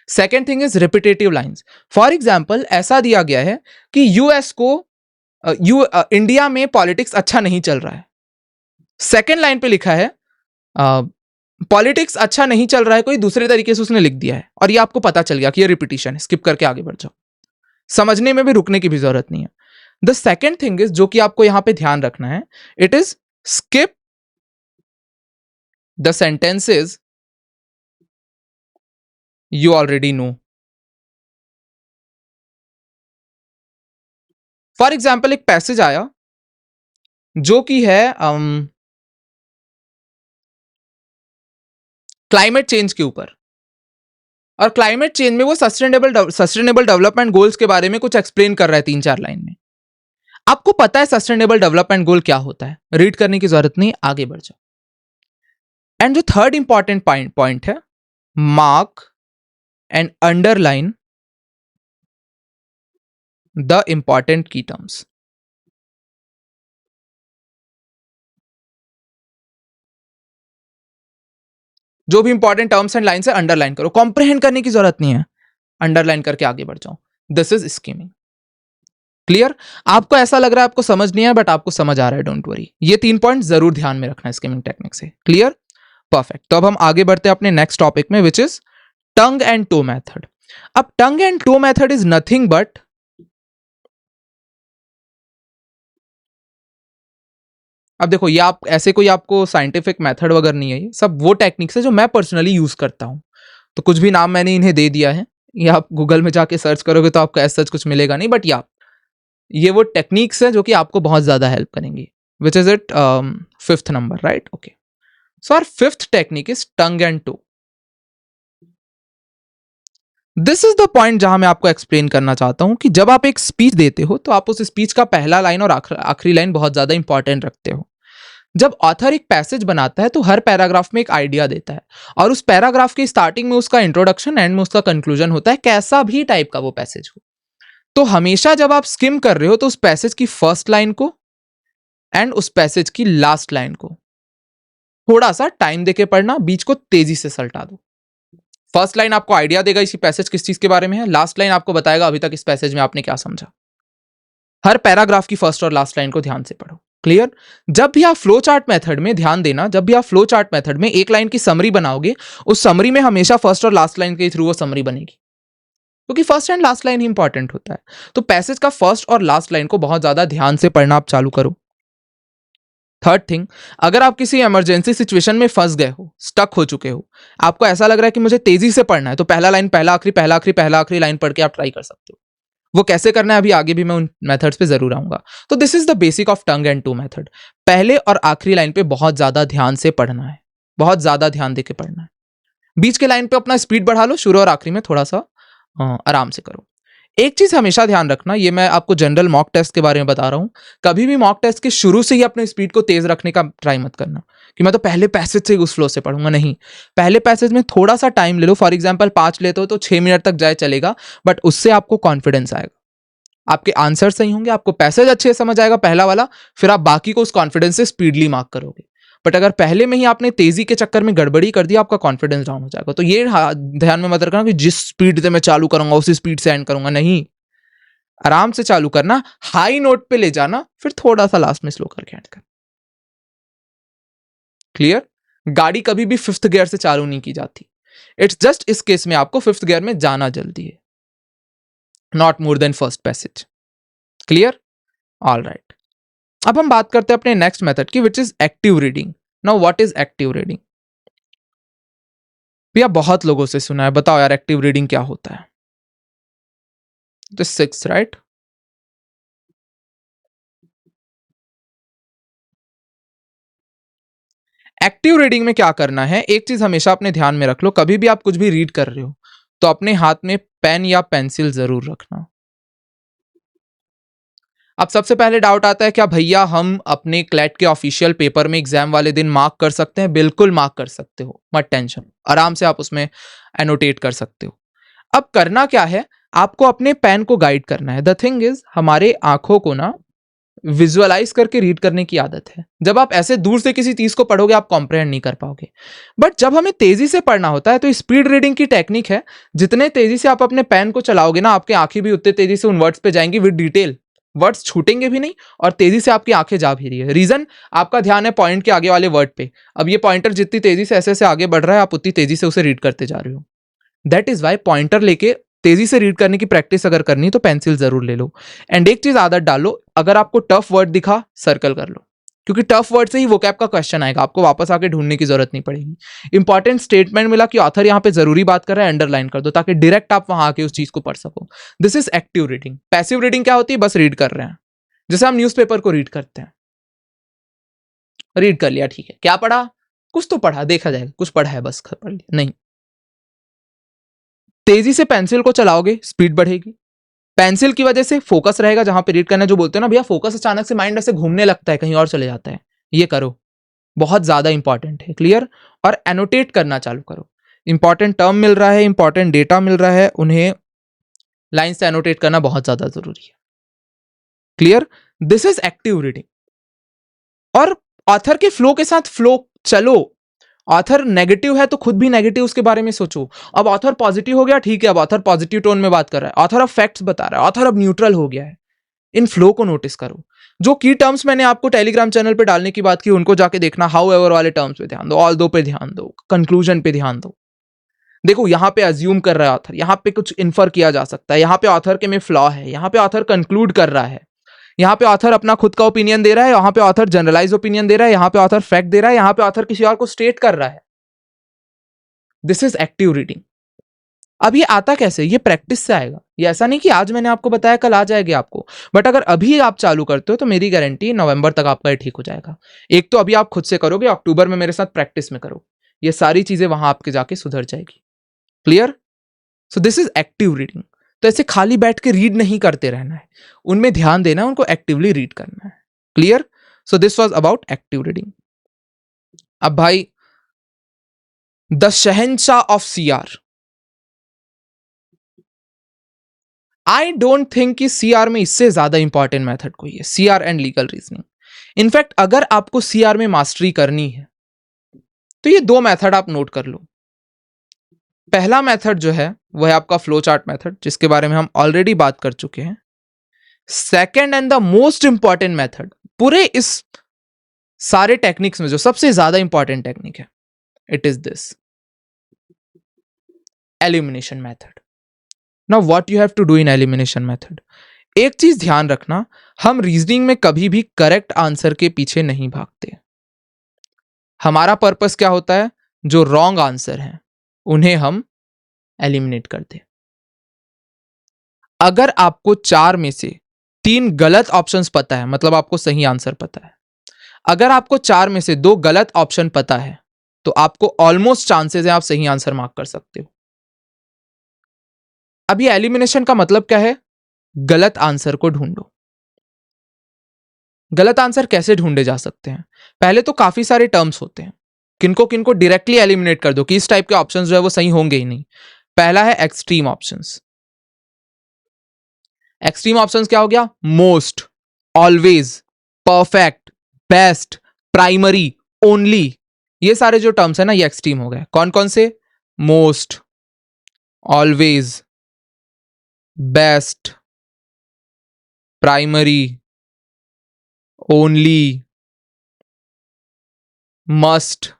Second thing is repetitive lines. For example, ऐसा दिया गया है कि यूएस को इंडिया में पॉलिटिक्स अच्छा नहीं चल रहा है। सेकेंड लाइन पे लिखा है पॉलिटिक्स अच्छा नहीं चल रहा है, कोई दूसरे तरीके से उसने लिख दिया है और ये आपको पता चल गया कि ये रिपीटिशन है, स्किप करके आगे बढ़ जाओ। समझने में भी रुकने की भी जरूरत नहीं है। द सेकेंड थिंग इज, जो कि आपको यहां पे ध्यान रखना है, it is skip the sentences you already know. For example, एक पैसेज आया जो कि है क्लाइमेट चेंज के ऊपर, और क्लाइमेट चेंज में वो सस्टेनेबल डेवलपमेंट गोल्स के बारे में कुछ एक्सप्लेन कर रहा है 3-4 लाइन में। आपको पता है सस्टेनेबल डेवलपमेंट गोल क्या होता है, रीड करने की जरूरत नहीं, आगे बढ़ जाओ। एंड जो थर्ड इंपॉर्टेंट पॉइंट है, mark and underline the important की टर्म्स। जो भी इंपॉर्टेंट टर्म्स एंड लाइन्स है अंडरलाइन करो, कॉम्प्रिहेंड करने की जरूरत नहीं है, अंडरलाइन करके आगे बढ़ जाओ। This is skimming. क्लियर? आपको ऐसा लग रहा है आपको समझ नहीं है, बट आपको समझ आ रहा है, डोंट वरी। ये 3 पॉइंट जरूर ध्यान में रखना है स्कीमिंग टेक्निक से। क्लियर? परफेक्ट। तो अब हम आगे बढ़ते हैं अपने नेक्स्ट टॉपिक में, which is tongue and toe method. अब tongue and toe method is nothing but अब देखो, ये आप ऐसे कोई आपको साइंटिफिक मेथड वगैरह नहीं है, ये सब वो टेक्निक्स है जो मैं पर्सनली यूज करता हूं। तो कुछ भी नाम मैंने इन्हें दे दिया है, ये आप गूगल में जाके सर्च करोगे तो आपको ऐसा कुछ मिलेगा नहीं, बट या ये वो टेक्निक्स है जो कि आपको बहुत ज्यादा हेल्प करेंगी। Which is it? 5th number, right? Okay, so our 5th technique is tongue and toe. This is the point जहां मैं आपको एक्सप्लेन करना चाहता हूं कि जब आप एक स्पीच देते हो तो आप उस स्पीच का पहला लाइन और आखिरी लाइन बहुत ज्यादा इंपॉर्टेंट रखते हो। जब ऑथर एक पैसेज बनाता है तो हर पैराग्राफ में एक आइडिया देता है, और उस पैराग्राफ की स्टार्टिंग में उसका इंट्रोडक्शन, एंड में उसका कंक्लूजन होता है, कैसा भी टाइप का वो पैसेज हो। तो हमेशा जब आप स्किम कर रहे हो तो उस पैसेज की फर्स्ट लाइन को एंड उस पैसेज की लास्ट लाइन को थोड़ा सा टाइम देके पढ़ना, बीच को तेजी से सल्टा दो। फर्स्ट लाइन आपको आइडिया देगा इसी पैसेज किस चीज के बारे में है, लास्ट लाइन आपको बताएगा अभी तक इस पैसेज में आपने क्या समझा। हर पैराग्राफ की फर्स्ट और लास्ट लाइन को ध्यान से पढ़ो। क्लियर? जब भी आप फ्लो चार्ट मेथड में, ध्यान देना, जब भी आप फ्लो चार्ट मेथड में एक लाइन की समरी बनाओगे, उस समरी में हमेशा फर्स्ट और लास्ट लाइन के थ्रू वो समरी बनेगी, क्योंकि first and last line he important होता है। तो पैसेज का फर्स्ट और लास्ट लाइन को बहुत ज्यादा ध्यान से पढ़ना आप चालू करो। थर्ड थिंग, अगर आप किसी इमरजेंसी सिचुएशन में फंस गए हो, स्टक हो चुके हो, आपको ऐसा लग रहा है कि मुझे तेजी से पढ़ना है, तो पहला लाइन पहला आखिरी, पहला आखिरी, पहला आखिरी लाइन पढ़ के आप ट्राई कर सकते हो। वो कैसे करना है अभी आगे भी मैं उन मेथड्स पे जरूर आऊंगा। तो this is the basic of tongue and toe method. पहले और आखिरी लाइन पे बहुत ज्यादा ध्यान से पढ़ना है, बहुत ज्यादा ध्यान देके पढ़ना है। बीच के लाइन पे अपना स्पीड बढ़ा लो, शुरू और आखिरी में थोड़ा सा आराम से करो। एक चीज हमेशा ध्यान रखना, ये मैं आपको जनरल मॉक टेस्ट के बारे में बता रहा हूं, कभी भी मॉक टेस्ट के शुरू से ही अपने स्पीड को तेज रखने का ट्राई मत करना कि मैं तो पहले पैसेज से उस फ्लो से पढ़ूंगा। नहीं, पहले पैसेज में थोड़ा सा टाइम ले लो। फॉर एग्जाम्पल 5 लेते हो तो 6 मिनट तक जाए चलेगा, बट उससे आपको कॉन्फिडेंस आएगा, आपके आंसर सही होंगे, आपको पैसेज अच्छे से समझ आएगा पहला वाला, फिर आप बाकी को उस कॉन्फिडेंस से स्पीडली मार्क करोगे। बट अगर पहले में ही आपने तेजी के चक्कर में गड़बड़ी कर दी, आपका कॉन्फिडेंस डाउन हो जाएगा। तो ये ध्यान में मत रखना कि जिस स्पीड से मैं चालू करूंगा उसी स्पीड से एंड करूंगा। नहीं, आराम से चालू करना, हाई नोट पे ले जाना, फिर थोड़ा सा लास्ट में स्लो करके एंड करना। क्लियर? गाड़ी कभी भी 5th गियर से चालू नहीं की जाती। इट्स जस्ट इस केस में आपको 5th गियर में जाना जल्दी है, not more than first passage. Clear? All right. अब हम बात करते हैं अपने नेक्स्ट मेथड की, which is active reading. Now what is active reading? भैया बहुत लोगों से सुना है, बताओ यार एक्टिव रीडिंग क्या होता है? तो 6 राइट। एक्टिव रीडिंग में क्या करना है, एक चीज हमेशा अपने ध्यान में रख लो, कभी भी आप कुछ भी रीड कर रहे हो तो अपने हाथ में पेन या पेंसिल जरूर रखना। अब सबसे पहले डाउट आता है, क्या भैया हम अपने क्लैट के ऑफिशियल पेपर में एग्जाम वाले दिन मार्क कर सकते हैं? बिल्कुल मार्क कर सकते हो, मत टेंशन, आराम से आप उसमें एनोटेट कर सकते हो। अब करना क्या है, आपको अपने पेन को गाइड करना है। द थिंग इज, हमारे आंखों को ना विजुअलाइज करके रीड करने की आदत है। जब आप ऐसे दूर से किसी चीज को पढ़ोगे आप कॉम्प्रहेंड नहीं कर पाओगे। बट जब हमें तेजी से पढ़ना होता है तो स्पीड रीडिंग की टेक्निक है, जितने तेजी से आप अपने पेन को चलाओगे ना, आपकी आंखें भी उतने तेजी से उन वर्ड्स पे जाएंगी विद डिटेल, वर्ड्स छूटेंगे भी नहीं और तेजी से आपकी आंखें जा भी रही है। रीजन, आपका ध्यान है पॉइंट के आगे वाले वर्ड पे। अब ये पॉइंटर जितनी तेजी से ऐसे ऐसे आगे बढ़ रहा है, आप उतनी तेजी से उसे रीड करते जा रहे हो। दैट इज वाई पॉइंटर लेके तेजी से रीड करने की प्रैक्टिस अगर करनी तो पेंसिल जरूर ले लो। एंड एक चीज आदत डालो, अगर आपको टफ वर्ड दिखा सर्कल कर लो, क्योंकि टफ वर्ड से ही वोकैब का क्वेश्चन आएगा, आपको वापस आके ढूंढने की जरूरत नहीं पड़ेगी। इंपॉर्टेंट स्टेटमेंट मिला कि ऑथर यहाँ पे जरूरी बात कर रहा है, अंडरलाइन कर दो ताकि डायरेक्ट आप वहां आके उस चीज को पढ़ सको। This is active reading. Passive reading क्या होती है? बस रीड कर रहे हैं, जैसे हम न्यूज़पेपर को रीड करते हैं, रीड कर लिया, ठीक है, क्या पढ़ा? कुछ तो पढ़ा, देखा जाएगा, कुछ पढ़ा है बस पढ़ लिया। नहीं, तेजी से पेंसिल को चलाओगे स्पीड बढ़ेगी, पेंसिल की वजह से फोकस रहेगा जहां पे रीड करना। जो बोलते हैं ना भैया फोकस अचानक से माइंड ऐसे घूमने लगता है, कहीं और चले जाता है, ये करो, बहुत ज्यादा इंपॉर्टेंट है। क्लियर? और एनोटेट करना चालू करो। इंपॉर्टेंट टर्म मिल रहा है, इंपॉर्टेंट डेटा मिल रहा है, उन्हें लाइन से एनोटेट करना बहुत ज्यादा जरूरी है। Clear? This is active reading. और ऑथर के फ्लो के साथ फ्लो चलो। ऑथर नेगेटिव है तो खुद भी नेगेटिव उसके बारे में सोचो। अब ऑथर पॉजिटिव हो गया, ठीक है, अब ऑथर पॉजिटिव टोन में बात कर रहा है, ऑथर अब फैक्ट्स बता रहा है, ऑथर अब न्यूट्रल हो गया है। इन फ्लो को नोटिस करो। जो की टर्म्स मैंने आपको टेलीग्राम चैनल पे डालने की बात की उनको जाके देखना। हाउ एवर वाले टर्म्स पे ध्यान दो, ऑल दो पे ध्यान दो, कंक्लूजन पे ध्यान दो। देखो यहाँ पे अज्यूम कर रहा है ऑथर, यहाँ पे कुछ इन्फर किया जा सकता है, यहाँ पे ऑथर के में फ्लॉ है, यहाँ पे ऑथर कंक्लूड कर रहा है, यहाँ पे ऑथर अपना खुद का ओपिनियन दे रहा है, यहाँ पे ऑथर जनरलाइज ओपिनियन दे रहा है, यहाँ पे ऑथर फैक्ट दे रहा है, यहाँ पे ऑथर किसी और को स्टेट कर रहा है। This is active reading. अब ये आता कैसे? ये प्रैक्टिस से आएगा। ये ऐसा नहीं कि आज मैंने आपको बताया कल आ जाएगी आपको, बट अगर अभी आप चालू करते हो तो मेरी गारंटी नवंबर तक आपका ये ठीक हो जाएगा। एक तो अभी आप खुद से करोगे, अक्टूबर में मेरे साथ प्रैक्टिस में करो, ये सारी चीजें वहां आपके जाके सुधर जाएगी। Clear? So this is active reading. तो ऐसे खाली बैठ के रीड नहीं करते रहना है, उनमें ध्यान देना है, उनको एक्टिवली रीड करना है। Clear? So this was about active reading. अब भाई, द शहनशाह of CR, I don't think कि सीआर में इससे ज्यादा इंपॉर्टेंट मेथड कोई है, CR and legal reasoning. In fact अगर आपको सीआर में मास्टरी करनी है तो ये दो मेथड आप नोट कर लो। पहला मेथड जो है वह है आपका फ्लो चार्ट मेथड, जिसके बारे में हम ऑलरेडी बात कर चुके हैं। Second and the most important method, पूरे इस सारे टेक्निक्स में जो सबसे ज्यादा इंपॉर्टेंट टेक्निक है, it is this elimination method. Now what you have to do in elimination method? एक चीज ध्यान रखना, हम रीजनिंग में कभी भी करेक्ट आंसर के पीछे नहीं भागते। हमारा पर्पस क्या होता है? जो रॉन्ग आंसर है उन्हें हम एलिमिनेट करते हैं। अगर आपको 4 में से 3 गलत ऑप्शंस पता है, मतलब आपको सही आंसर पता है, अगर आपको 4 में से 2 गलत ऑप्शन पता है, तो आपको ऑलमोस्ट चांसेस है आप सही आंसर मार्क कर सकते हो। अब ये एलिमिनेशन का मतलब क्या है? गलत आंसर को ढूंढो। गलत आंसर कैसे ढूंढे जा सकते हैं? पहले तो काफी सारे टर्म्स होते हैं, किनको किनको डायरेक्टली एलिमिनेट कर दो कि इस टाइप के ऑप्शंस जो है वो सही होंगे ही नहीं। पहला है एक्सट्रीम ऑप्शंस। एक्सट्रीम ऑप्शंस क्या हो गया? Most, always, perfect, best, primary, only. ये सारे जो टर्म्स है ना, ये एक्सट्रीम हो गए। कौन कौन से? Most, always, best, primary, only, must.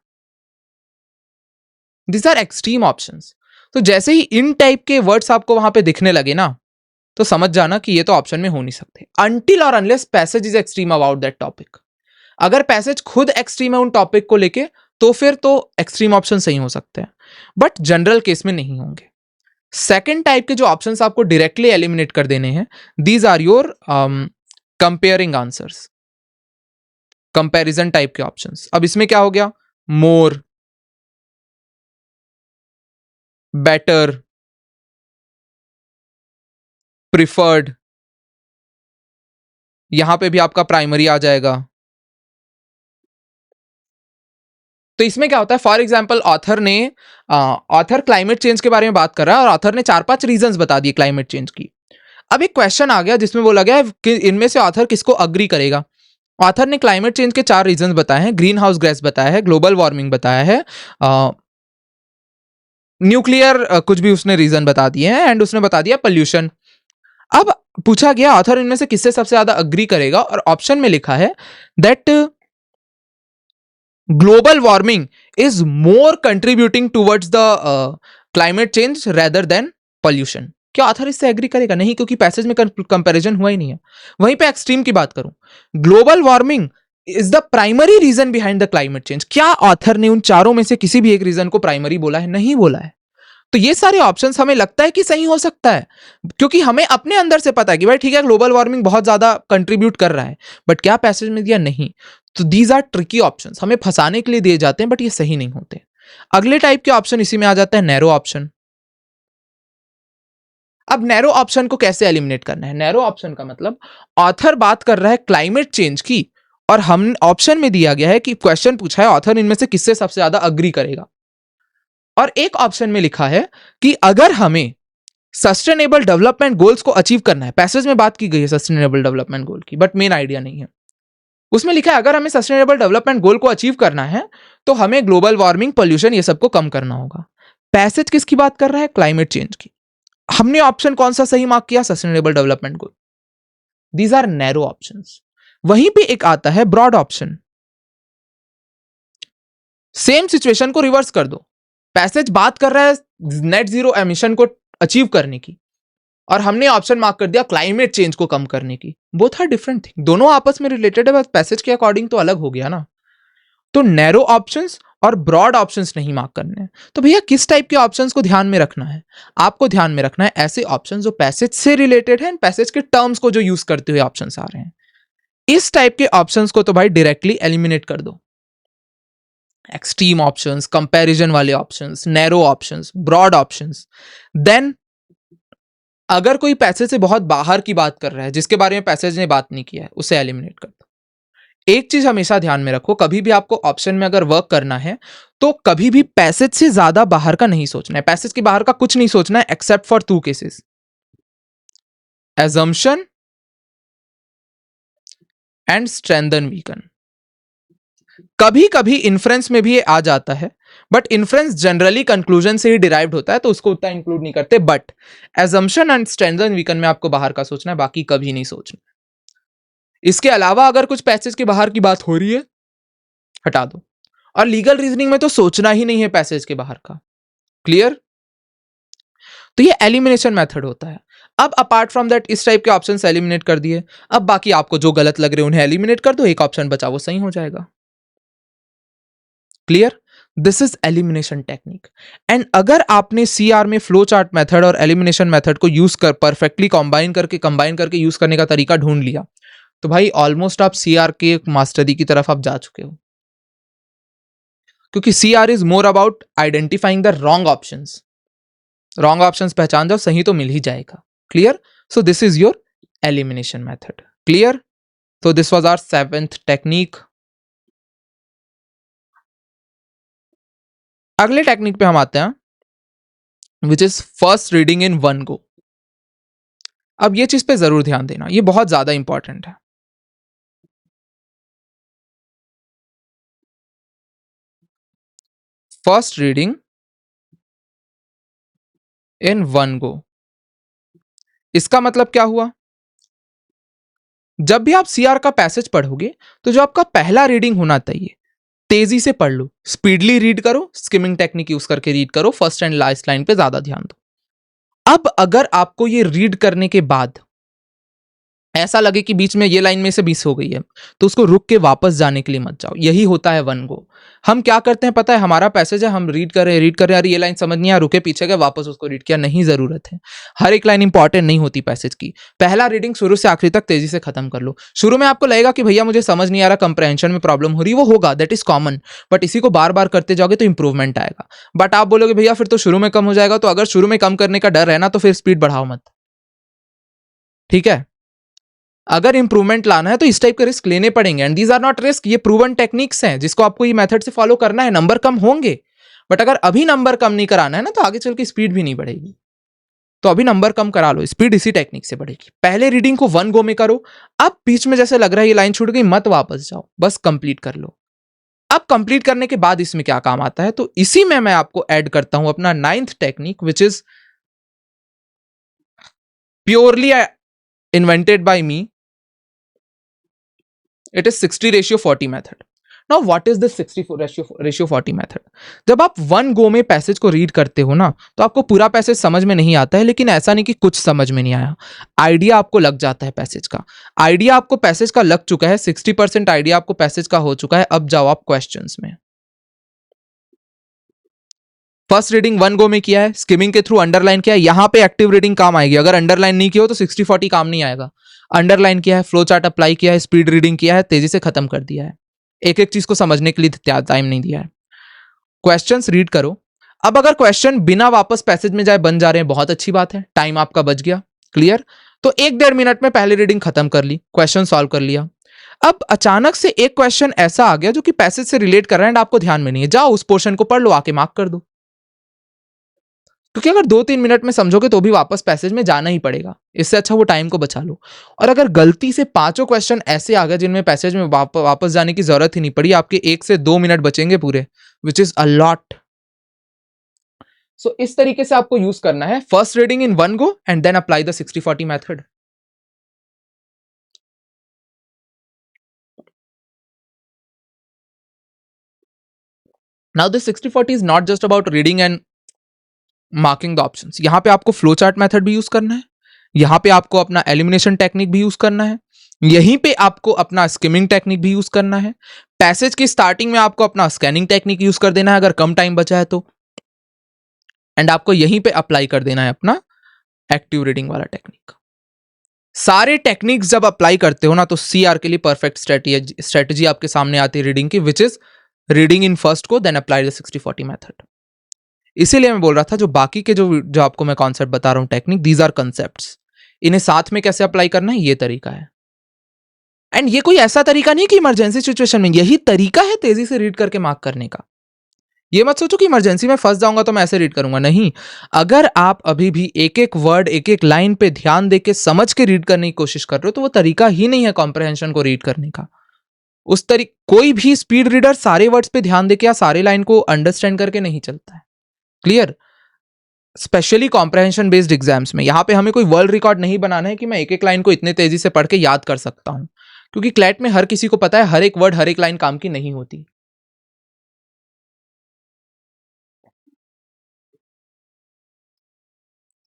This are extreme options. तो जैसे ही इन टाइप के वर्ड्स आपको वहां पे दिखने लगे ना, तो समझ जाना कि ये तो ऑप्शन में हो नहीं सकते, अनटिल और unless passage is extreme about that topic. अगर पैसेज खुद एक्सट्रीम है उन टॉपिक को लेके, तो फिर तो एक्सट्रीम ऑप्शन सही हो सकते हैं, बट जनरल केस में नहीं होंगे। सेकेंड टाइप के जो ऑप्शंस आपको डायरेक्टली एलिमिनेट कर देने हैं, these are your comparing answers, comparison type के ऑप्शंस। अब इसमें क्या हो गया? मोर, बेटर, प्रिफर्ड, यहां पे भी आपका प्राइमरी आ जाएगा। तो इसमें क्या होता है? For example author climate change के बारे में बात कर रहा है और ऑथर ने 4-5 रीजंस बता दिए क्लाइमेट चेंज की। अब एक क्वेश्चन आ गया जिसमें बोला गया है कि इनमें से ऑथर किसको अग्री करेगा। ऑथर ने क्लाइमेट चेंज के 4 रीजंस बताए हैं, ग्रीन हाउस गैस बताया है, ग्लोबल वार्मिंग बताया है, न्यूक्लियर कुछ भी उसने रीजन बता दिए हैं, एंड उसने बता दिया पोल्यूशन। अब पूछा गया ऑथर इनमें से किससे सबसे ज्यादा अग्री करेगा, और ऑप्शन में लिखा है that global warming is more contributing towards the climate change rather than pollution. क्या ऑथर इससे एग्री करेगा? नहीं, क्योंकि पैसेज में कंपैरिजन हुआ ही नहीं है। वहीं पे एक्सट्रीम की बात करूं, global warming is the primary reason behind the climate change. क्या ऑथर ने उन चारों में से किसी भी एक रीजन को प्राइमरी बोला है? नहीं बोला है। तो ये सारे ऑप्शंस हमें लगता है कि सही हो सकता है, क्योंकि हमें अपने अंदर से पता है कि भाई ठीक है, ग्लोबल वार्मिंग बहुत ज्यादा कंट्रीब्यूट कर रहा है, बट क्या पैसेज में दिया? नहीं। तो दीज आर ट्रिकी ऑप्शंस, हमें फंसाने के लिए दिए जाते हैं, बट ये सही नहीं होते। अगले टाइप के ऑप्शन इसी में आ जाता है, नैरो ऑप्शन। अब नैरो ऑप्शन को कैसे एलिमिनेट करना है? नैरो ऑप्शन का मतलब ऑथर बात कर रहा है क्लाइमेट चेंज की, और हम ऑप्शन में दिया गया है कि क्वेश्चन पूछा है ऑथर इनमें से किससे सबसे ज्यादा अग्री करेगा, और एक ऑप्शन में लिखा है कि अगर हमें सस्टेनेबल डेवलपमेंट गोल्स को अचीव करना है, पैसेज में बात की गई है सस्टेनेबल डेवलपमेंट गोल की, बट मेन आइडिया नहीं है। उसमें लिखा है अगर हमें सस्टेनेबल डेवलपमेंट गोल को अचीव करना है, तो हमें ग्लोबल वार्मिंग, पोल्यूशन, ये सबको कम करना होगा। पैसेज किसकी बात कर रहा है? क्लाइमेट चेंज की। हमने ऑप्शन कौन सा सही मार्क किया? Sustainable development goal. These are narrow options. वहीं पे एक आता है ब्रॉड ऑप्शन। सेम सिचुएशन को रिवर्स कर दो। पैसेज बात कर रहा है नेट जीरो एमिशन को अचीव करने की, और हमने ऑप्शन मार्क कर दिया क्लाइमेट चेंज को कम करने की। बोथ आर डिफरेंट थिंग, दोनों आपस में रिलेटेड है, बस पैसेज के अकॉर्डिंग तो अलग हो गया ना। तो नैरो ऑप्शंस और ब्रॉड ऑप्शंस नहीं मार्क करने हैं। तो भैया किस टाइप के ऑप्शंस को ध्यान में रखना है? आपको ध्यान में रखना है ऐसे ऑप्शंस जो पैसेज से रिलेटेड हैं, पैसेज के टर्म्स को जो यूज करते हुए ऑप्शंस आ रहे हैं। इस टाइप के ऑप्शंस को तो भाई डायरेक्टली एलिमिनेट कर दो। एक्सट्रीम ऑप्शंस, कंपैरिजन वाले options, narrow options, broad options. Then अगर कोई पैसेज से बहुत बाहर की बात कर रहा है, जिसके बारे में पैसेज ने बात नहीं किया है, उसे एलिमिनेट कर दो। एक चीज हमेशा ध्यान में रखो, कभी भी आपको ऑप्शन में अगर वर्क करना है, तो कभी भी पैसेज से ज्यादा बाहर का नहीं सोचना है। पैसेज के बाहर का कुछ नहीं सोचना है, except for 2 cases, assumption and strengthen weaken. कभी कभी इन्फ्रेंस में भी ये आ जाता है, बट इन्फ्रेंस जनरली कंक्लूजन से ही डिराइव्ड होता है, तो उसको उतना इंक्लूड नहीं करते। But assumption and strengthen weaken में आपको बाहर का सोचना है, बाकी कभी नहीं सोचना। इसके अलावा अगर कुछ पैसेज के बाहर की बात हो रही है, हटा दो। और लीगल रीजनिंग में तो सोचना ही नहीं है पैसेज के बाहर का। क्लियर? तो ये एलिमिनेशन मेथड होता है। अब अपार्ट फ्रॉम दैट इस टाइप के ऑप्शन एलिमिनेट कर दिए। अब बाकी आपको जो गलत लग रहे हैं उन्हें एलिमिनेट कर दो, एक ऑप्शन बचा वो सही हो जाएगा। Clear? This is elimination technique. And अगर आपने सीआर में फ्लो चार्ट मेथड और एलिमिनेशन मेथड को यूज कर परफेक्टली कंबाइन करके यूज करने का तरीका ढूंढ लिया, तो भाई ऑलमोस्ट आप सीआर के मास्टरी की तरफ आप जा चुके हो। क्योंकि CR is more about identifying the wrong options. Wrong options पहचान जाओ, सही तो मिल ही जाएगा। Clear? So this is your elimination method. Clear? तो this was our 7th technique. अगले टेक्निक पे हम आते हैं, which is first reading in one go. अब ये चीज पे जरूर ध्यान देना, ये बहुत ज्यादा इंपॉर्टेंट है। फर्स्ट रीडिंग इन वन गो, इसका मतलब क्या हुआ? जब भी आप सीआर का पैसेज पढ़ोगे तो जो आपका पहला रीडिंग होना चाहिए, तेजी से पढ़ लो, स्पीडली रीड करो, स्किमिंग टेक्निक यूज करके रीड करो, फर्स्ट एंड लास्ट लाइन पे ज्यादा ध्यान दो। अब अगर आपको ये रीड करने के बाद ऐसा लगे कि बीच में ये लाइन में से मिस हो गई है, तो उसको रुक के वापस जाने के लिए मत जाओ। यही होता है वन गो। हम क्या करते हैं पता है? हमारा पैसेज है, हम रीड कर रहे हैं, अरे ये लाइन समझ नहीं आया, रुके, पीछे गए, वापस उसको रीड किया। नहीं, जरूरत है। हर एक लाइन इंपॉर्टेंट नहीं होती पैसेज की। पहला रीडिंग शुरू से आखिरी तक तेजी से खत्म कर लो। शुरू में आपको लगेगा कि भैया मुझे समझ नहीं आ रहा, कंप्रहेंशन में प्रॉब्लम हो रही, वो होगा, दैट इज कॉमन। बट इसी को बार बार करते जाओगे तो इंप्रूवमेंट आएगा। बट आप बोलोगे भैया फिर तो शुरू में कम हो जाएगा, तो अगर शुरू में कम करने का डर है ना, तो फिर स्पीड बढ़ाओ मत। ठीक है? अगर इंप्रूवमेंट लाना है तो इस टाइप के रिस्क लेने पड़ेंगे। And these are not risk, ये प्रूवन टेक्निक्स हैं जिसको आपको ये मेथड से फॉलो करना है। नंबर कम होंगे, बट अगर अभी नंबर कम नहीं कराना है ना, तो आगे चल के स्पीड भी नहीं बढ़ेगी। तो अभी नंबर कम करा लो, स्पीड इसी टेक्निक से बढ़ेगी। पहले रीडिंग को वन गो में करो। अब बीच में जैसे लग रहा है ये लाइन छूट गई, मत वापस जाओ, बस कंप्लीट कर लो। अब कंप्लीट करने के बाद इसमें क्या काम आता है, तो इसी में मैं आपको ऐड करता हूं अपना 9th technique, which is purely invented by me. It is 60:40 method. Now what is this 60:40 method? जब आप वन गो में पैसेज को रीड करते हो ना, तो आपको पूरा पैसेज समझ में नहीं आता है, लेकिन ऐसा नहीं कि कुछ समझ में नहीं आया। आइडिया आपको लग जाता है पैसेज का। आइडिया आपको पैसेज का लग चुका है, 60% आइडिया आपको पैसेज का हो चुका है। अब जाओ आप क्वेश्चंस में। फर्स्ट रीडिंग वन गो में किया है, स्किमिंग के थ्रू अंडरलाइन किया है, यहां पे एक्टिव रीडिंग काम आएगी। अगर अंडरलाइन नहीं किया हो तो 60:40 काम नहीं आएगा। अंडरलाइन किया है, फ्लो चार्ट अप्लाई किया है, स्पीड रीडिंग किया है, तेजी से खत्म कर दिया है। एक एक चीज को समझने के लिए टाइम नहीं दिया है। क्वेश्चंस रीड करो। अब अगर क्वेश्चन बिना वापस पैसेज में जाए बन जा रहे हैं, बहुत अच्छी बात है, टाइम आपका बच गया। क्लियर? तो 1-1.5 मिनट में पहली रीडिंग खत्म कर ली, क्वेश्चन सॉल्व कर लिया। अब अचानक से एक क्वेश्चन ऐसा आ गया जो कि पैसेज से रिलेट कर रहा है एंड आपको ध्यान में नहीं है, जाओ उस पोर्शन को पढ़ लो, आके मार्क कर दो। क्योंकि अगर 2-3 मिनट में समझोगे तो भी वापस पैसेज में जाना ही पड़ेगा। इससे अच्छा वो टाइम को बचा लो। और अगर गलती से 5 क्वेश्चन ऐसे आ गए जिनमें पैसेज में वापस जाने की जरूरत ही नहीं पड़ी, आपके 1 से 2 मिनट बचेंगे पूरे, विच इज अ लॉट। सो इस तरीके से आपको यूज करना है first reading in one go and then apply the 60:40 method. Now this 60:40 is not just about reading and marking the options. यहां पे आपको फ्लो चार्ट मेथड भी यूज करना है, यहां पे आपको अपना एलिमिनेशन टेक्निक भी यूज करना है, यहीं पे आपको अपना स्किमिंग टेक्निक भी यूज करना है। पैसेज की स्टार्टिंग में आपको अपना स्कैनिंग टेक्निक यूज कर देना है अगर कम टाइम बचा है तो, एंड आपको यहीं पे अप्लाई कर देना है अपना एक्टिव रीडिंग वाला टेक्निक। सारे टेक्निक्स जब अप्लाई करते हो ना, तो सीआर के लिए परफेक्ट स्ट्रेटेजी आपके सामने आती है रीडिंग की, which is reading in first को देन अप्लाई द 60:40 मेथड। इसीलिए मैं बोल रहा था जो बाकी के जो आपको मैं कॉन्सेप्ट बता रहा हूं, टेक्निक, दीज आर कंसेप्ट्स, इन्हें साथ में कैसे अप्लाई करना है, ये तरीका है। एंड ये कोई ऐसा तरीका नहीं कि इमरजेंसी सिचुएशन में, यही तरीका है तेजी से रीड करके मार्क करने का। ये मत सोचो कि इमरजेंसी में फंस जाऊंगा तो मैं ऐसे रीड करूंगा, नहीं। अगर आप अभी भी एक एक वर्ड, एक एक लाइन पे ध्यान देके समझ के रीड करने की कोशिश कर रहे हो, तो वो तरीका ही नहीं है कॉम्प्रहेंशन को रीड करने का। कोई भी स्पीड रीडर सारे वर्ड्स पे ध्यान देके या सारे लाइन को अंडरस्टैंड करके नहीं चलता है। Clear? Specially comprehension based exams में यहां पे हमें कोई वर्ल्ड रिकॉर्ड नहीं बनाना है कि मैं एक एक लाइन को इतने तेजी से पढ़ के याद कर सकता हूं, क्योंकि क्लैट में हर किसी को पता है हर एक वर्ड, हर एक लाइन काम की नहीं होती।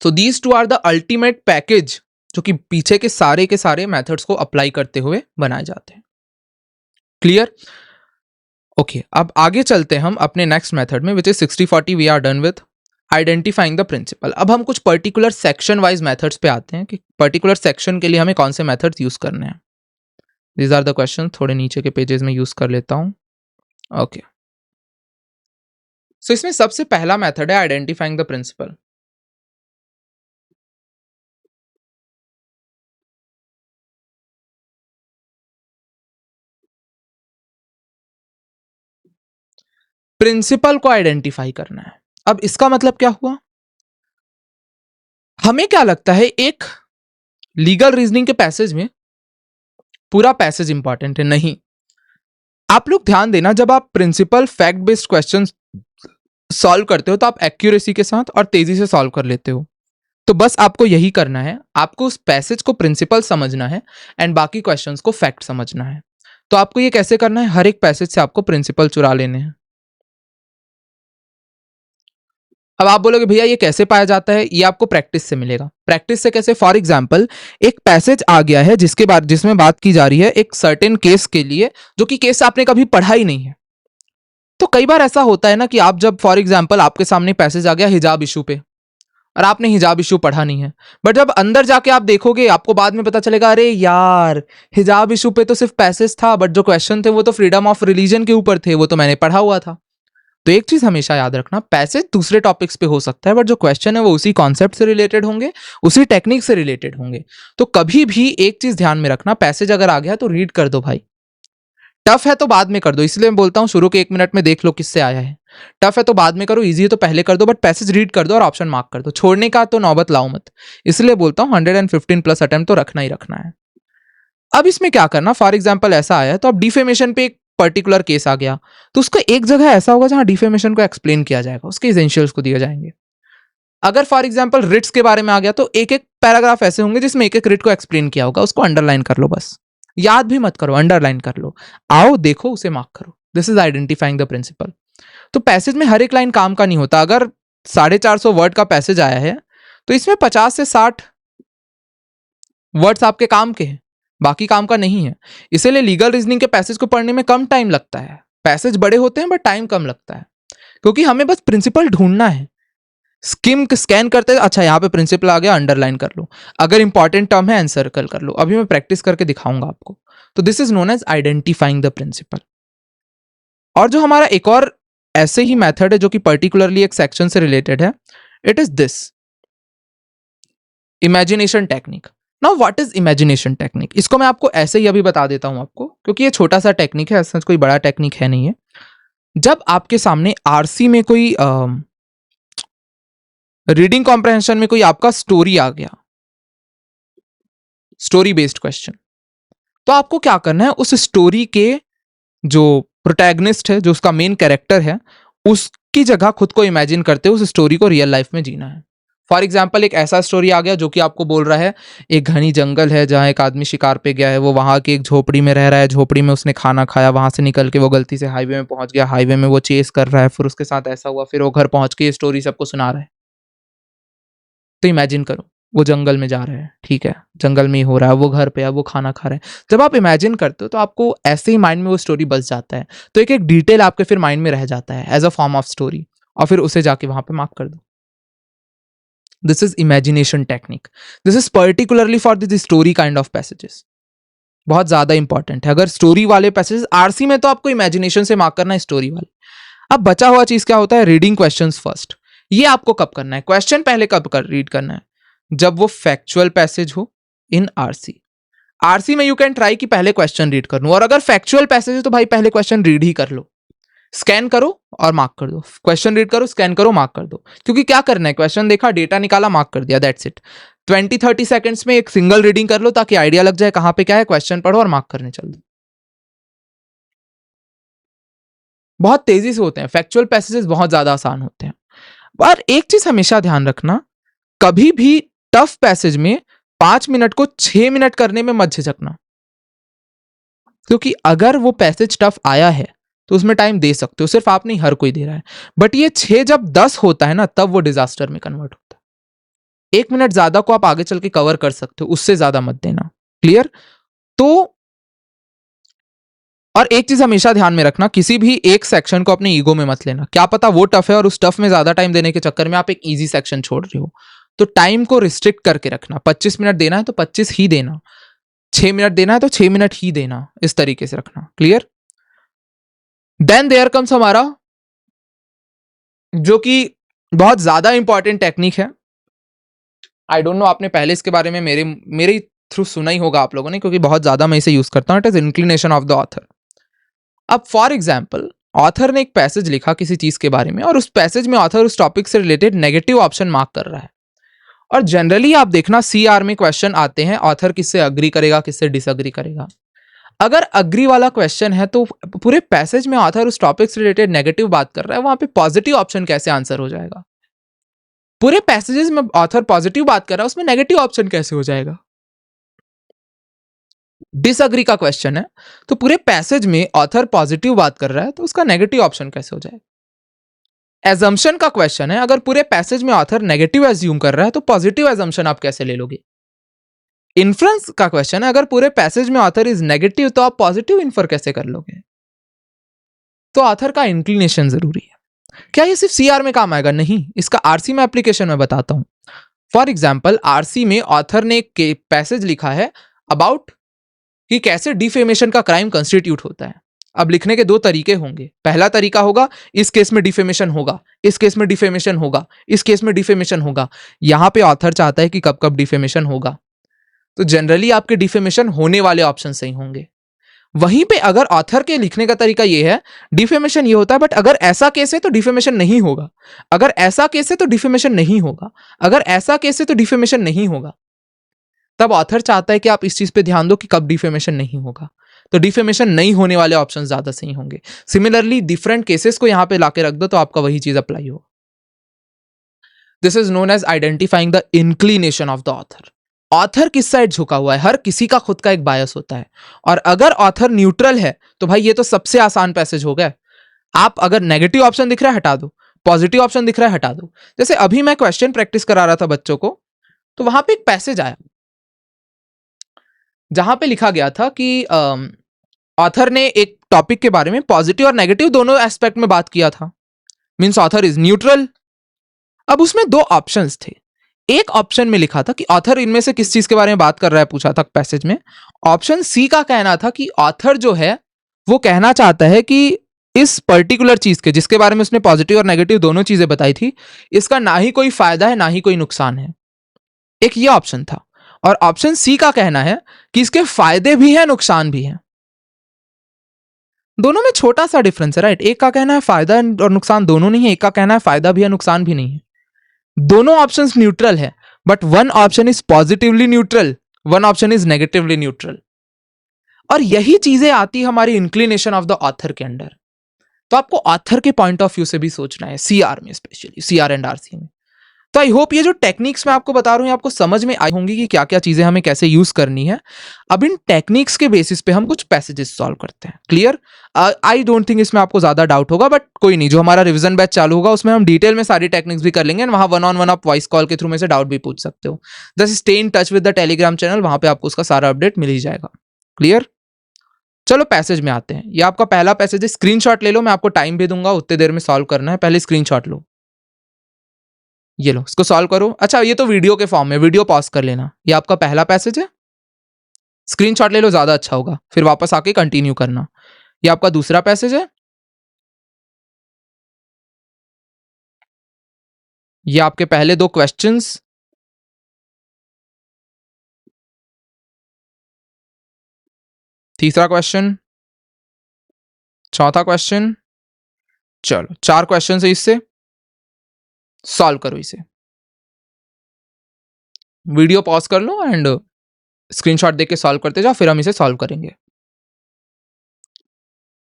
So these two are the ultimate package जो कि पीछे के सारे मेथड्स को अप्लाई करते हुए बनाए जाते हैं। क्लियर? ओके अब आगे चलते हैं हम अपने नेक्स्ट मेथड में, which is 60-40 we are done with identifying the principle. अब हम कुछ पर्टिकुलर सेक्शन वाइज मेथड्स पे आते हैं कि पर्टिकुलर सेक्शन के लिए हमें कौन से मेथड्स यूज करने हैं। दीज आर द क्वेश्चन, थोड़े नीचे के पेजेस में यूज कर लेता हूं। ओके सो इसमें सबसे पहला मेथड है आइडेंटिफाइंग द प्रिंसिपल। प्रिंसिपल को आइडेंटिफाई करना है। अब इसका मतलब क्या हुआ, हमें क्या लगता है एक लीगल रीजनिंग के पैसेज में पूरा पैसेज इंपॉर्टेंट है? नहीं, आप लोग ध्यान देना, जब आप principle fact based question solve करते हो तो आप एक्यूरेसी के साथ और तेजी से सॉल्व कर लेते हो। तो बस आपको यही करना है, आपको उस पैसेज को प्रिंसिपल समझना है एंड बाकी क्वेश्चंस को फैक्ट समझना है। तो आपको ये कैसे करना है, हर एक पैसेज से आपको प्रिंसिपल चुरा लेने हैं। अब आप बोलोगे भैया ये कैसे पाया जाता है, ये आपको प्रैक्टिस से मिलेगा। प्रैक्टिस से कैसे, फॉर एग्जाम्पल एक पैसेज आ गया है जिसमें बात की जा रही है एक सर्टेन केस के लिए, जो कि केस आपने कभी पढ़ा ही नहीं है। तो कई बार ऐसा होता है ना कि आप जब फॉर एग्जाम्पल आपके सामने पैसेज आ गया हिजाब इशू पे और आपने हिजाब इशू पढ़ा नहीं है, बट जब अंदर जाके आप देखोगे आपको बाद में पता चलेगा अरे यार हिजाब इशू पे तो सिर्फ पैसेज था, बट जो क्वेश्चन थे वो तो फ्रीडम ऑफ रिलीजन के ऊपर थे, वो तो मैंने पढ़ा हुआ था। तो एक चीज हमेशा याद रखना, पैसेज दूसरे टॉपिक्स पे हो सकता है बट जो क्वेश्चन है वो उसी कॉन्सेप्ट से रिलेटेड होंगे, उसी टेक्निक से रिलेटेड होंगे। तो कभी भी एक चीज ध्यान में रखना, पैसेज अगर आ गया तो रीड कर दो भाई, टफ है तो बाद में कर दो। इसलिए मैं बोलता हूं शुरू के 1 मिनट में देख लो किससे आया है। टफ है तो बाद में करो, इजी है तो पहले कर दो, बट पैसेज रीड कर दो और ऑप्शन मार्क कर दो। छोड़ने का तो नौबत लाओ मत। इसलिए बोलता हूं 115 प्लस अटेम्प्ट तो रखना ही रखना है। अब इसमें क्या करना, फॉर एग्जाम्पल ऐसा आया तो अब डिफेमेशन पे एक पर्टिकुलर केस आ गया, तो उसका एक जगह ऐसा होगा जहां डिफेमेशन को एक्सप्लेन किया जाएगा, उसके एसेंशियल्स को दिए जाएंगे। अगर फॉर एग्जाम्पल रिट्स के बारे में आ गया तो एक एक पैराग्राफ ऐसे होंगे जिसमें एक एक रिट को एक्सप्लेन किया होगा, उसको अंडरलाइन कर लो, बस याद भी मत करो, अंडरलाइन कर लो, आओ देखो उसे मार्क करो। This is identifying the principle. तो पैसेज में हर एक लाइन काम का नहीं होता। अगर 450 वर्ड का पैसेज आया है तो इसमें 50 से 60 वर्ड्स आपके काम के हैं, बाकी काम का नहीं है। इसीलिए लीगल रीजनिंग के पैसेज को पढ़ने में कम टाइम लगता है। पैसेज बड़े होते हैं बट टाइम कम लगता है, क्योंकि हमें बस प्रिंसिपल ढूंढना है। स्कैन करते हैं, अच्छा यहाँ पे प्रिंसिपल आ गया, अंडरलाइन कर लो, अगर इंपॉर्टेंट टर्म है एनसर्कल कर लो। अभी मैं प्रैक्टिस करके दिखाऊंगा आपको। तो this is known as identifying the principle. और जो हमारा एक और ऐसे ही मेथड है जो कि पर्टिकुलरली एक सेक्शन से रिलेटेड है, it is this imagination technique. Now what is imagination technique, इसको मैं आपको ऐसे ही अभी बता देता हूं आपको, क्योंकि ये छोटा सा टेक्निक है, ऐसा कोई बड़ा टेक्निक है नहीं है। जब आपके सामने आरसी में कोई रीडिंग कॉम्प्रहेंशन में कोई आपका स्टोरी आ गया, स्टोरी बेस्ड क्वेश्चन, तो आपको क्या करना है, उस स्टोरी के जो प्रोटैगनिस्ट है, जो उसका मेन कैरेक्टर है, उसकी जगह खुद को इमेजिन करते हुए उस स्टोरी को रियल लाइफ में जीना है। फॉर एग्जाम्पल एक ऐसा स्टोरी आ गया जो कि आपको बोल रहा है एक घनी जंगल है जहाँ एक आदमी शिकार पे गया है, वो वहाँ की एक झोपड़ी में रह रहा है, झोपड़ी में उसने खाना खाया, वहाँ से निकल के वो गलती से हाईवे में पहुंच गया, हाईवे में वो चेस कर रहा है, फिर उसके साथ ऐसा हुआ, फिर वो घर पहुंच के ये स्टोरी सबको सुना रहा है। तो इमेजिन करो वो जंगल में जा रहा है, ठीक है, जंगल में ही हो रहा है, वो घर पे है, वो खाना खा रहा है। जब आप इमेजिन करते हो तो आपको ऐसे ही माइंड में वो स्टोरी बस जाता है, तो एक एक डिटेल आपके फिर माइंड में रह जाता है as a form of story, और फिर उसे जाके वहां पे मार्क कर दो। This is imagination technique. This is particularly for this story kind of passages, बहुत ज्यादा इंपॉर्टेंट है। अगर स्टोरी वाले पैसेजेस, आरसी में तो आपको इमेजिनेशन से मार्क करना है, स्टोरी वाले। अब बचा हुआ चीज क्या होता है, रीडिंग क्वेश्चंस फर्स्ट। ये आपको कब करना है, क्वेश्चन पहले कब कर रीड करना है, जब वो फैक्चुअल पैसेज हो इन आरसी। आरसी में यू कैन ट्राई कि पहले क्वेश्चन रीड कर लूं, और अगर फैक्चुअल पैसेज है तो भाई पहले क्वेश्चन रीड ही कर लो, स्कैन करो और मार्क कर दो, क्वेश्चन रीड करो, स्कैन करो, मार्क कर दो। क्योंकि क्या करना है, क्वेश्चन देखा, डेटा निकाला, मार्क कर दिया, दैट्स इट। 20-30 सेकंड्स में एक सिंगल रीडिंग कर लो ताकि आइडिया लग जाए कहां पे क्या है, क्वेश्चन पढ़ो और मार्क करने चल दो। बहुत तेजी से होते हैं फैक्चुअल पैसेजेस, बहुत ज्यादा आसान होते हैं। पर एक चीज हमेशा ध्यान रखना, कभी भी टफ पैसेज में 5 मिनट को 6 मिनट करने में मत झिझकना, क्योंकि अगर वो पैसेज टफ आया है तो उसमें टाइम दे सकते हो, सिर्फ आप नहीं, हर कोई दे रहा है। बट ये 6 जब 10 होता है ना, तब वो डिजास्टर में कन्वर्ट होता है। 1 मिनट ज्यादा को आप आगे चल के कवर कर सकते हो, उससे ज्यादा मत देना। क्लियर? तो और एक चीज हमेशा ध्यान में रखना, किसी भी एक सेक्शन को अपने ईगो में मत लेना। क्या पता वो टफ है और उस टफ में ज्यादा टाइम देने के चक्कर में आप एक इजी सेक्शन छोड़ रहे हो। तो टाइम को रिस्ट्रिक्ट करके रखना। 25 मिनट देना है तो 25 ही देना, 6 मिनट देना है तो 6 मिनट ही देना, इस तरीके से रखना। क्लियर? देन देयर कम्स हमारा जो कि बहुत ज्यादा इंपॉर्टेंट टेक्निक है। आई डोंट नो आपने पहले इसके बारे में मेरे थ्रू सुना ही होगा आप लोगों ने, क्योंकि बहुत ज्यादा मैं इसे यूज करता हूं। It is inclination of the author. अब फॉर एग्जाम्पल ऑथर ने एक पैसेज लिखा किसी चीज के बारे में, और उस पैसेज में ऑथर उस टॉपिक से रिलेटेड नेगेटिव ऑप्शन मार्क कर रहा है। और जनरली आप देखना सीआर में क्वेश्चन आते हैं, ऑथर किससे अग्री करेगा किससे डिसअग्री करेगा। अगर अग्री वाला क्वेश्चन है तो पूरे पैसेज में ऑथर उस टॉपिक से रिलेटेड नेगेटिव बात कर रहा है, वहां पे पॉजिटिव ऑप्शन कैसे आंसर हो जाएगा? पूरे पैसेजेस में ऑथर पॉजिटिव बात कर रहा है, उसमें नेगेटिव ऑप्शन कैसे हो जाएगा? डिसअग्री का क्वेश्चन है तो पूरे पैसेज में ऑथर पॉजिटिव बात कर रहा है, तो उसका नेगेटिव ऑप्शन कैसे हो जाएगा? एजम्पशन का क्वेश्चन है, अगर पूरे पैसेज में ऑथर नेगेटिव एज्यूम कर रहा है तो पॉजिटिव एजम्पशन आप कैसे ले लोगे? इन्फ्रेंस का क्वेश्चन है, अगर पूरे पैसेज में ऑथर इज नेगेटिव तो आप पॉजिटिव इन्फर कैसे कर लोगे? तो ऑथर का इंक्लिनेशन जरूरी है। क्या ये सिर्फ सीआर में काम आएगा? नहीं, इसका आरसी में एप्लीकेशन में बताता हूं। फॉर एग्जाम्पल आरसी में ऑथर ने एक पैसेज लिखा है अबाउट कि कैसे डिफेमेशन का क्राइम कंस्टिट्यूट होता है। अब लिखने के दो तरीके होंगे। पहला तरीका होगा इस केस में डिफेमेशन होगा, इस केस में डिफेमेशन होगा, इस केस में डिफेमेशन होगा। यहां पे ऑथर चाहता है कि कब कब डिफेमेशन होगा, तो जनरली आपके डिफेमेशन होने वाले ऑप्शन सही होंगे। वहीं पे अगर ऑथर के लिखने का तरीका ये है डिफेमेशन ये होता है, बट अगर ऐसा केस है तो डिफेमेशन नहीं होगा, अगर ऐसा केस है तो डिफेमेशन नहीं होगा, अगर ऐसा केस है तो डिफेमेशन नहीं होगा। तब ऑथर चाहता है कि आप इस चीज पे ध्यान दो कि कब डिफेमेशन नहीं होगा, तो डिफेमेशन नहीं होने वाले ऑप्शन ज्यादा सही होंगे। सिमिलरली डिफरेंट केसेस को यहां पे लाके रख दो तो आपका वही चीज अप्लाई होगा। This is known as identifying the inclination of the author. Author किस साइड झुका हुआ है, हर किसी का खुद का एक बायस होता है। और अगर ऑथर न्यूट्रल है तो भाई ये तो सबसे आसान पैसेज हो गया। आप अगर नेगेटिव ऑप्शन दिख रहा है हटा दो, पॉजिटिव ऑप्शन दिख रहा है हटा दो। जैसे अभी मैं क्वेश्चन प्रैक्टिस करा रहा था बच्चों को, तो वहां पे एक पैसेज आया जहां पे लिखा गया था कि ऑथर ने एक टॉपिक के बारे में पॉजिटिव और नेगेटिव दोनों एस्पेक्ट में बात किया था, मींस ऑथर इज न्यूट्रल। अब उसमें दो ऑप्शंस थे। एक ऑप्शन में लिखा था कि ऑथर इनमें से किस चीज के बारे में बात कर रहा है, पूछा था पैसेज में। ऑप्शन सी का कहना था कि ऑथर जो है वो कहना चाहता है कि इस पर्टिकुलर चीज के जिसके बारे में उसने पॉजिटिव और नेगेटिव दोनों चीजें बताई थी, इसका ना ही कोई फायदा है ना ही कोई नुकसान है। एक ये ऑप्शन था। और ऑप्शन सी का कहना है कि इसके फायदे भी हैं नुकसान भी हैं। दोनों में छोटा सा डिफरेंस है, राइट? एक का कहना है फायदा और नुकसान दोनों नहीं है, एक का कहना है फायदा भी है नुकसान भी नहीं है। दोनों ऑप्शंस न्यूट्रल है, but one option is positively neutral, one option is negatively neutral. और यही चीजें आती हमारी इंक्लिनेशन ऑफ द ऑथर के अंडर। तो आपको ऑथर के पॉइंट ऑफ व्यू से भी सोचना है, सीआर में, स्पेशली सीआर एंड आरसी में। तो आई होप ये जो टेक्निक्स मैं आपको बता रहा हूं आपको समझ में आई होंगी कि क्या क्या चीजें हमें कैसे यूज करनी है। अब इन टेक्निक्स के बेसिस पे हम कुछ पैसेजेस सॉल्व करते हैं। क्लियर? आई डोंट थिंक इसमें आपको ज्यादा डाउट होगा, बट कोई नहीं, जो हमारा रिवीजन बैच चालू होगा उसमें हम डिटेल में सारी टेक्निक्स भी कर लेंगे। एंड वहां वन ऑन वन आप वॉइस कॉल के थ्रू में से डाउट भी पूछ सकते हो। Just stay in touch with the Telegram channel, वहां पे आपको उसका सारा अपडेट मिल ही जाएगा। क्लियर? चलो पैसेज में आते हैं। ये आपका पहला पैसेज है, स्क्रीनशॉट ले लो, मैं आपको टाइम भी दूंगा, उतने देर में सॉल्व करना है। पहले स्क्रीनशॉट लो, ये लो, इसको सॉल्व करो। अच्छा, ये तो वीडियो के फॉर्म में, वीडियो पॉज कर लेना। ये आपका पहला पैसेज है, स्क्रीनशॉट ले लो, ज्यादा अच्छा होगा, फिर वापस आके कंटिन्यू करना। ये आपका दूसरा पैसेज है, ये आपके पहले दो क्वेश्चंस, तीसरा क्वेश्चन, चौथा क्वेश्चन। चलो 4 क्वेश्चन है, इससे सॉल्व करो। इसे वीडियो पॉज कर लो एंड स्क्रीनशॉट देके सॉल्व करते जाओ, फिर हम इसे सॉल्व करेंगे।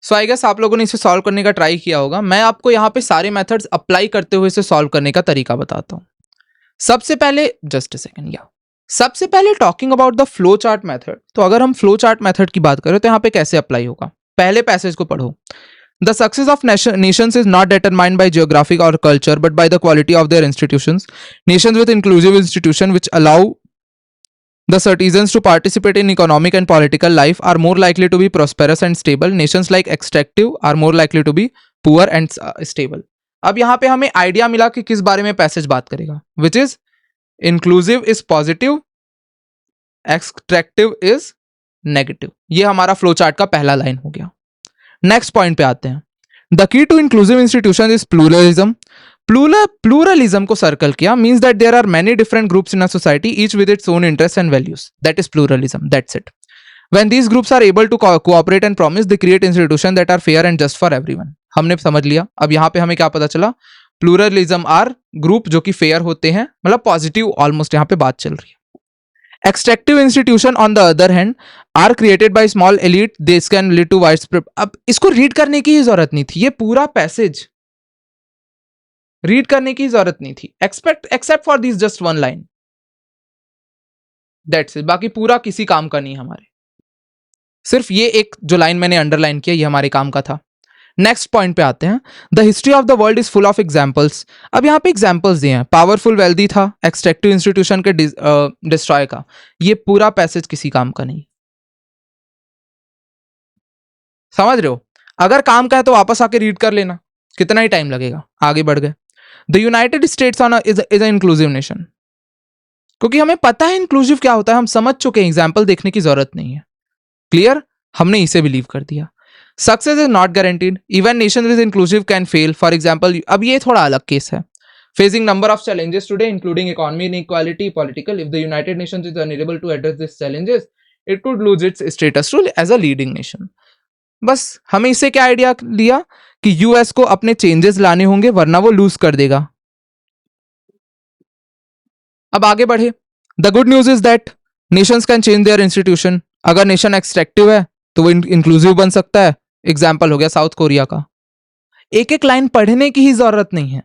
सो आई गेस आप लोगों ने इसे सॉल्व करने का ट्राई किया होगा। मैं आपको यहाँ पे सारे मेथड्स अप्लाई करते हुए इसे सॉल्व करने का तरीका बताता हूँ। सबसे पहले जस्ट अ सेकंड, या सबसे पहले talking about the flow chart method. तो अगर हम फ्लो चार्ट मेथड की बात करें तो यहाँ पे कैसे अप्लाई होगा, पहले पैसेज को पढ़ो। The success of nations is not determined by geography or culture, but by the quality of their institutions. Nations with inclusive institutions which allow The citizens to participate in economic and political life are more likely to be prosperous and stable. Nations like extractive are more likely to be poor and stable. अब यहाँ पे हमें idea मिला कि किस बारे में passage बात करेगा, which is inclusive is positive, extractive is negative. ये हमारा फ्लो चार्ट का पहला लाइन हो गया. नेक्स्ट पॉइंट पे आते हैं. The key to inclusive institution is pluralism. Pluralism को सर्कल किया means that there are many different groups in a society each with its own interest and values. That is pluralism. That's it. When these groups are able to cooperate and promise, they create institutions that are fair and just for everyone. हमने समझ लिया. अब यहाँ पे हमें क्या पता चला? प्लूरलिज्म आर ग्रुप जो कि फेयर होते हैं, मतलब पॉजिटिव ऑलमोस्ट यहाँ पे बात चल रही है. Extractive institution on the other hand are created by small elite, this can lead to wide spread. अब इसको रीड करने की ही जरूरत नहीं थी, ये पूरा पैसेज रीड करने की जरूरत नहीं थी, except for this just one line. That's it. बाकी पूरा किसी काम का नहीं हमारे, सिर्फ ये एक जो लाइन मैंने अंडरलाइन किया ये हमारे काम का था. नेक्स्ट पॉइंट पे आते हैं. The history of the world is full of examples. अब यहाँ पे एग्जाम्पल्स दिए हैं. पावरफुल वेल्दी था, एक्सट्रैक्टिव इंस्टीट्यूशन के डिस्ट्रॉय का. ये पूरा पैसेज किसी काम का नहीं. समझ रहे हो? अगर काम का है तो वापस आके रीड कर लेना, कितना ही टाइम लगेगा. आगे बढ़ गए. The United states on is a inclusive nation. क्योंकि हमें पता है इंक्लूसिव क्या होता है, हम समझ चुके हैं, एग्जाम्पल देखने की जरूरत नहीं है. क्लियर? हमने इसे बिलीव कर दिया. Success is not guaranteed. Even nation with inclusive can fail. For example, अब ये थोड़ा अलग केस है. Facing number of challenges today including economy inequality, political. If the United Nations is unable to address this challenges, it could lose its status to as a leading nation. बस हमें इससे क्या idea लिया कि US को अपने changes लाने होंगे वरना वो लूज कर देगा. अब आगे बढ़े. The good news is that Nations can change their institution. अगर नेशन एक्सट्रैक्टिव है तो वो इंक्लूसिव बन सकता है. एग्जाम्पल हो गया साउथ कोरिया का. एक एक लाइन पढ़ने की ही जरूरत नहीं है.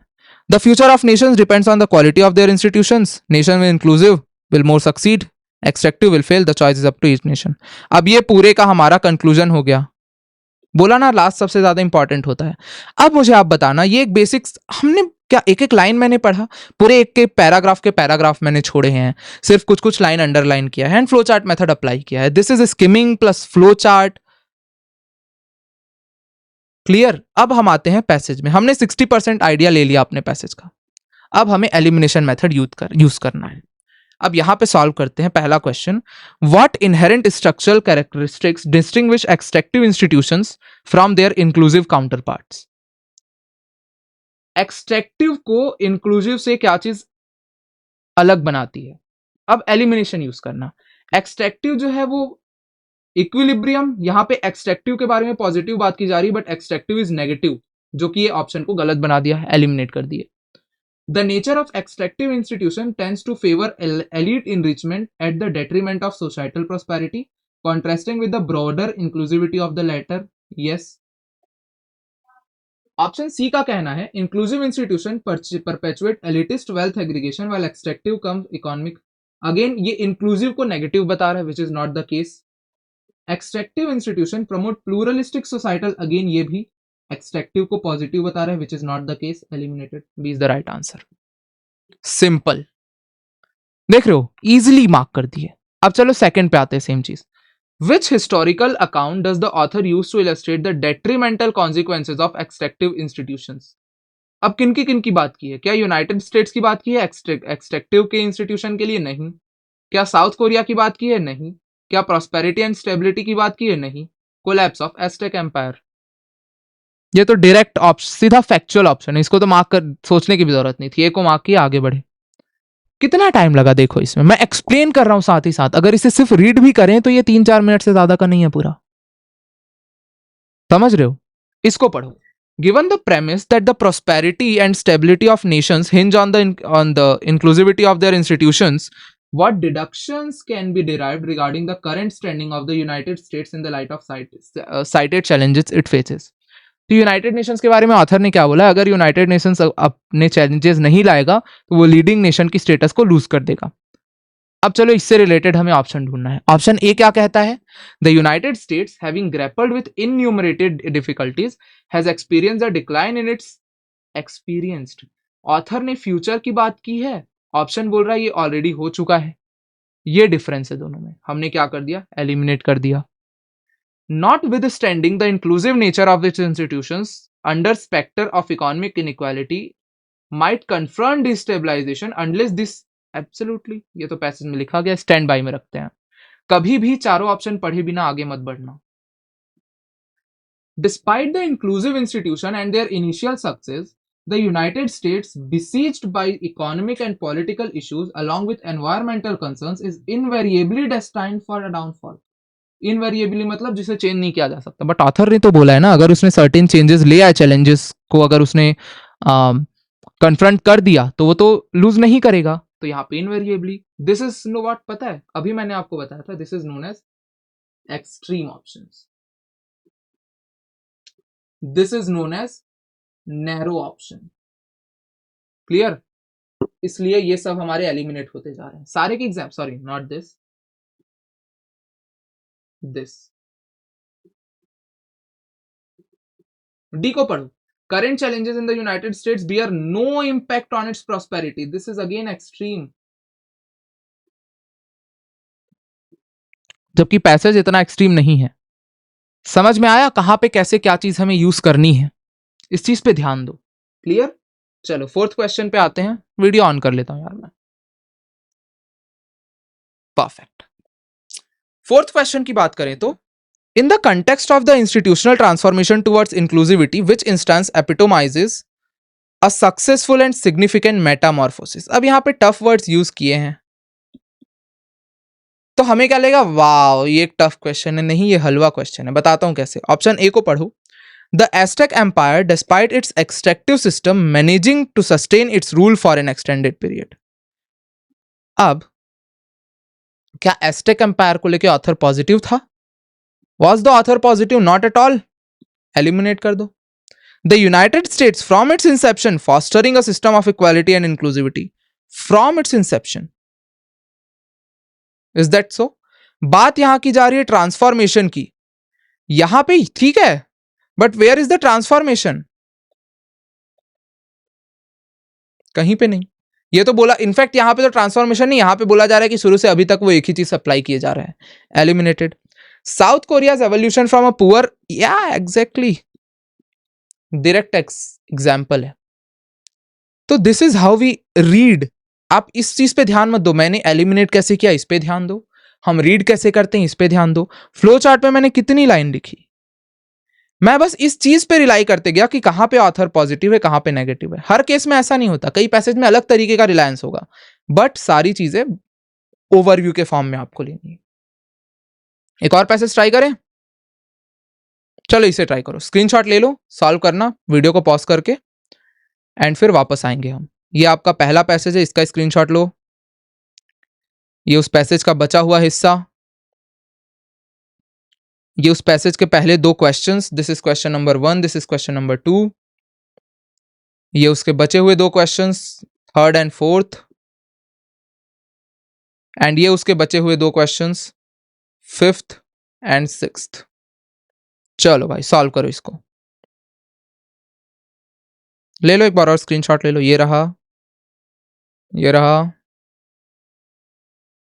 The future of nations depends on the quality of their institutions. Nation will inclusive will more succeed, extractive will fail. The choice is up to each nation. अब ये पूरे का हमारा कंक्लूजन हो गया. बोला ना लास्ट सबसे ज्यादा इंपॉर्टेंट होता है. अब मुझे आप बताना, ये एक बेसिक्स हमने क्या एक एक लाइन मैंने पढ़ा, पूरे एक के पैराग्राफ मैंने छोड़े हैं, सिर्फ कुछ कुछ लाइन अंडरलाइन किया है and flow chart method apply किया है. This is skimming plus flow chart. Clear? अब हम आते हैं पैसेज में. हमने 60% आइडिया ले लिया अपने पैसेज का. अब हमें एलिमिनेशन मेथड यूज करना है. अब यहां पे सॉल्व करते हैं. पहला question, what inherent structural characteristics distinguish extractive institutions from their inclusive counterparts. Extractive को इंक्लूसिव से क्या चीज अलग बनाती है? अब एलिमिनेशन यूज करना. एक्सट्रैक्टिव जो है वो इक्विलिब्रियम, यहां पे एक्सट्रैक्टिव के बारे में पॉजिटिव बात की जा रही है बट एक्सट्रैक्टिव इज नेगेटिव, जो कि ये ऑप्शन को गलत बना दिया है, एलिमिनेट कर दिए. The nature of extractive institution tends to favor elite enrichment at the detriment of societal prosperity, contrasting with the broader inclusivity of the latter. Yes. Option C का कहना है inclusive institution perpetuate elitist wealth aggregation while extractive comes economic. Again ये inclusive को negative बता रहा है which is not the case. Extractive institution promote pluralistic societal. Again ये भी एक्सट्रैक्टिव को पॉजिटिव बता रहा है which is not the case. Eliminated. B is the right answer. Simple. देख रहे हो, इजिली मार्क कर दिए. अब चलो सेकंड पे आते हैं. सेम चीज. Which historical account does the author use to illustrate the detrimental consequences of extractive institutions? अब किन की बात की है? क्या यूनाइटेड स्टेट्स की बात की है एक्सट्रैक्टिव के इंस्टीट्यूशन के लिए? नहीं. क्या साउथ कोरिया की बात की है? नहीं. क्या प्रॉस्पेरिटी एंड स्टेबिलिटी की बात की है? नहीं. Collapse of Aztec empire. ये तो डायरेक्ट ऑप्शन, सीधा फैक्चुअल ऑप्शन है. इसको तो मार्क कर सोचने की भी जरूरत नहीं थी. ये को मार्क किया, आगे बढ़े. कितना टाइम लगा देखो इसमें, मैं एक्सप्लेन कर रहा हूं साथ ही साथ. अगर इसे सिर्फ रीड भी करें तो ये 3-4 मिनट से ज्यादा का नहीं है पूरा. समझ रहे हो? इसको पढ़ो. Given the premise that the prosperity and stability of Nations hinge on the inclusivity of their institutions, what deductions can be derived regarding the current standing of the United States in the light of cited challenges it faces? तो United Nations के बारे में author ने क्या बोला? अगर United Nations अपने challenges नहीं लाएगा तो वो लीडिंग नेशन की स्टेटस को लूज कर देगा. अब चलो इससे रिलेटेड हमें ऑप्शन ढूंढना है. ऑप्शन ए क्या कहता है? The United states having grappled with enumerated difficulties has experienced a decline in its experienced. Author ने फ्यूचर की बात की है, ऑप्शन बोल रहा है ये ऑलरेडी हो चुका है. ये डिफरेंस है दोनों में, हमने क्या कर दिया, एलिमिनेट कर दिया। Notwithstanding the inclusive nature of these institutions under specter of economic inequality might confront destabilization unless this absolutely, ये तो पैसेज में लिखा गया, स्टैंड बाय में रखते हैं, कभी भी चारों ऑप्शन पढ़े बिना आगे मत बढ़ना। Despite the inclusive institution and their initial success, the United States, besieged by economic and political issues along with environmental concerns, is invariably destined for a downfall. Invariably मतलब जिसे चेंज नहीं किया जा सकता, बट ऑथर ने तो बोला है ना, अगर उसने सर्टेन चेंजेस ले आए, चैलेंजेस को अगर उसने कन्फ्रंट कर दिया तो वो तो लूज नहीं करेगा। तो यहाँ पे invariably, this is no what, पता है अभी मैंने आपको बताया था, this is known as extreme options, this is known as narrow option. Clear? इसलिए ये सब हमारे एलिमिनेट होते जा रहे हैं सारे के exam, sorry not this, D को पढ़ो। Current challenges in the United States bear no impact on its prosperity. This is again extreme. जबकि पैसेज इतना एक्सट्रीम नहीं है। समझ में आया कहां पे कैसे क्या चीज हमें यूज करनी है, इस चीज पे ध्यान दो। क्लियर? चलो फोर्थ क्वेश्चन पे आते हैं, वीडियो ऑन कर लेता हूं यार मैं। परफेक्ट। फोर्थ क्वेश्चन की बात करें तो, in the context of the institutional transformation towards inclusivity, which instance epitomizes a successful and significant metamorphosis? अब यहां पे टफ वर्ड्स यूज किए हैं तो हमें क्या लगेगा, वाओ ये एक टफ क्वेश्चन है, नहीं ये हलवा क्वेश्चन है। बताता हूं कैसे। ऑप्शन ए को पढ़ो। The Aztec empire despite its extractive system managing to sustain its rule for an extended period. अब क्या एस्टेक एम्पायर को लेकर ऑथर पॉजिटिव था? Was the author positive? Not at all. Eliminate कर दो। The United States from its inception fostering a system of equality and inclusivity. From its inception. Is that so? बात यहां की जा रही है ट्रांसफॉर्मेशन की, यहां पे ठीक है, but where is the transformation? कहीं पे नहीं। ये तो बोला, इनफैक्ट यहां पे तो ट्रांसफॉर्मेशन नहीं, यहां पे बोला जा रहा है कि शुरू से अभी तक वो एक ही चीज अप्लाई किए जा रहा है। Eliminated. South Korea's evolution from a poor, yeah, exactly, direct example है। तो this is how we read। आप इस चीज पे ध्यान मत दो, मैंने एलिमिनेट कैसे किया इस पे ध्यान दो, हम रीड कैसे करते हैं इस पे ध्यान दो, फ्लो चार्ट पे मैंने कितनी लाइन लिखी, मैं बस इस चीज पे रिलाई करते गया कि कहां पे ऑथर पॉजिटिव है कहां पे नेगेटिव है। हर केस में ऐसा नहीं होता, कई पैसेज में अलग तरीके का रिलायंस होगा, बट सारी चीजें ओवरव्यू के फॉर्म में आपको लेनी है। एक और पैसेज ट्राई करें, चलो इसे ट्राई करो, स्क्रीनशॉट ले लो, सॉल्व करना वीडियो को पॉज करके, एंड फिर वापस आएंगे हम। ये आपका पहला पैसेज है, इसका स्क्रीनशॉट लो, ये उस पैसेज का बचा हुआ हिस्सा, ये उस पैसेज के पहले दो questions, this is question number 1, this is question number 2, ये उसके बचे हुए दो questions, third and fourth, and ये उसके बचे हुए दो क्वेश्चंस, फिफ्थ एंड सिक्स्थ। चलो भाई सॉल्व करो इसको, ले लो एक बार और स्क्रीनशॉट ले लो, ये रहा, ये रहा,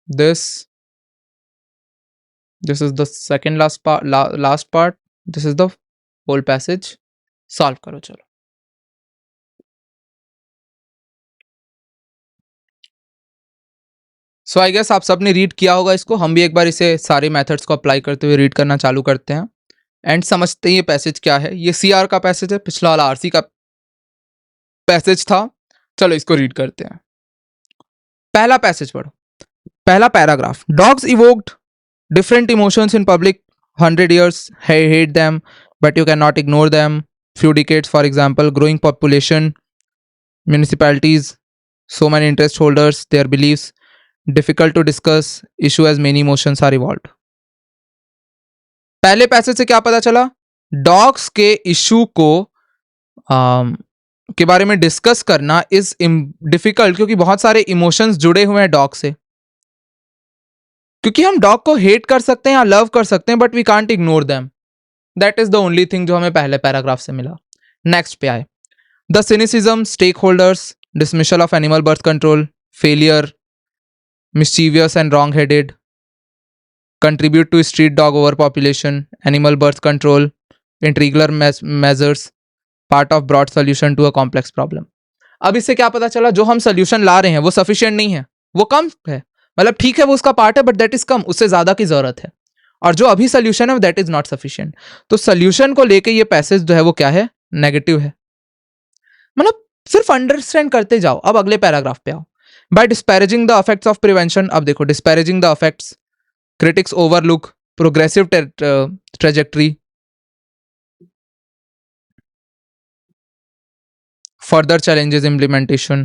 this is the second last part, this is the whole passage. Solve करो चलो। सो आई गेस आप सबने रीड किया होगा इसको, हम भी एक बार इसे सारे मेथड्स को अप्लाई करते हुए रीड करना चालू करते हैं एंड समझते हैं ये पैसेज क्या है। ये सीआर का पैसेज है, पिछला वाला आरसी का पैसेज था। चलो इसको रीड करते हैं। पहला पैसेज पढ़ो, पहला paragraph. Dogs evoked different emotions in public 100 years, hate them but you cannot ignore them, few decades, for example, growing population, municipalities, so many interest holders, their beliefs, difficult to discuss issue as many emotions are involved। पहले passage से क्या पता चला? Dogs के issue को के बारे में डिस्कस करना इज डिफिकल्ट, क्योंकि बहुत सारे इमोशंस जुड़े हुए हैं डॉग से। क्योंकि हम डॉग को हेट कर सकते हैं या लव कर सकते हैं, but we can't ignore them. That is the only thing जो हमें पहले पैराग्राफ से मिला। नेक्स्ट पे आए, the cynicism, stakeholders, dismissal of animal birth control, failure, mischievous and wrong-headed, contribute to street dog overpopulation, animal birth control, irregular measures, part of broad solution to a complex problem. अब इससे क्या पता चला, जो हम solution ला रहे हैं वो सफिशिएंट नहीं है, वो कम है, मतलब ठीक है वो उसका पार्ट है बट दैट इज कम, उससे ज्यादा की जरूरत है, और जो अभी सोल्यूशन है दैट इज नॉट सफिशिएंट. तो सोल्यूशन को लेके ये पैसेज जो है वो क्या है, नेगेटिव है. मतलब सिर्फ अंडरस्टैंड करते जाओ. अब अगले पैराग्राफ पे आओ. By disparaging the effects of prevention. अब देखो, disparaging the effects, critics overlook progressive trajectory, further challenges implementation.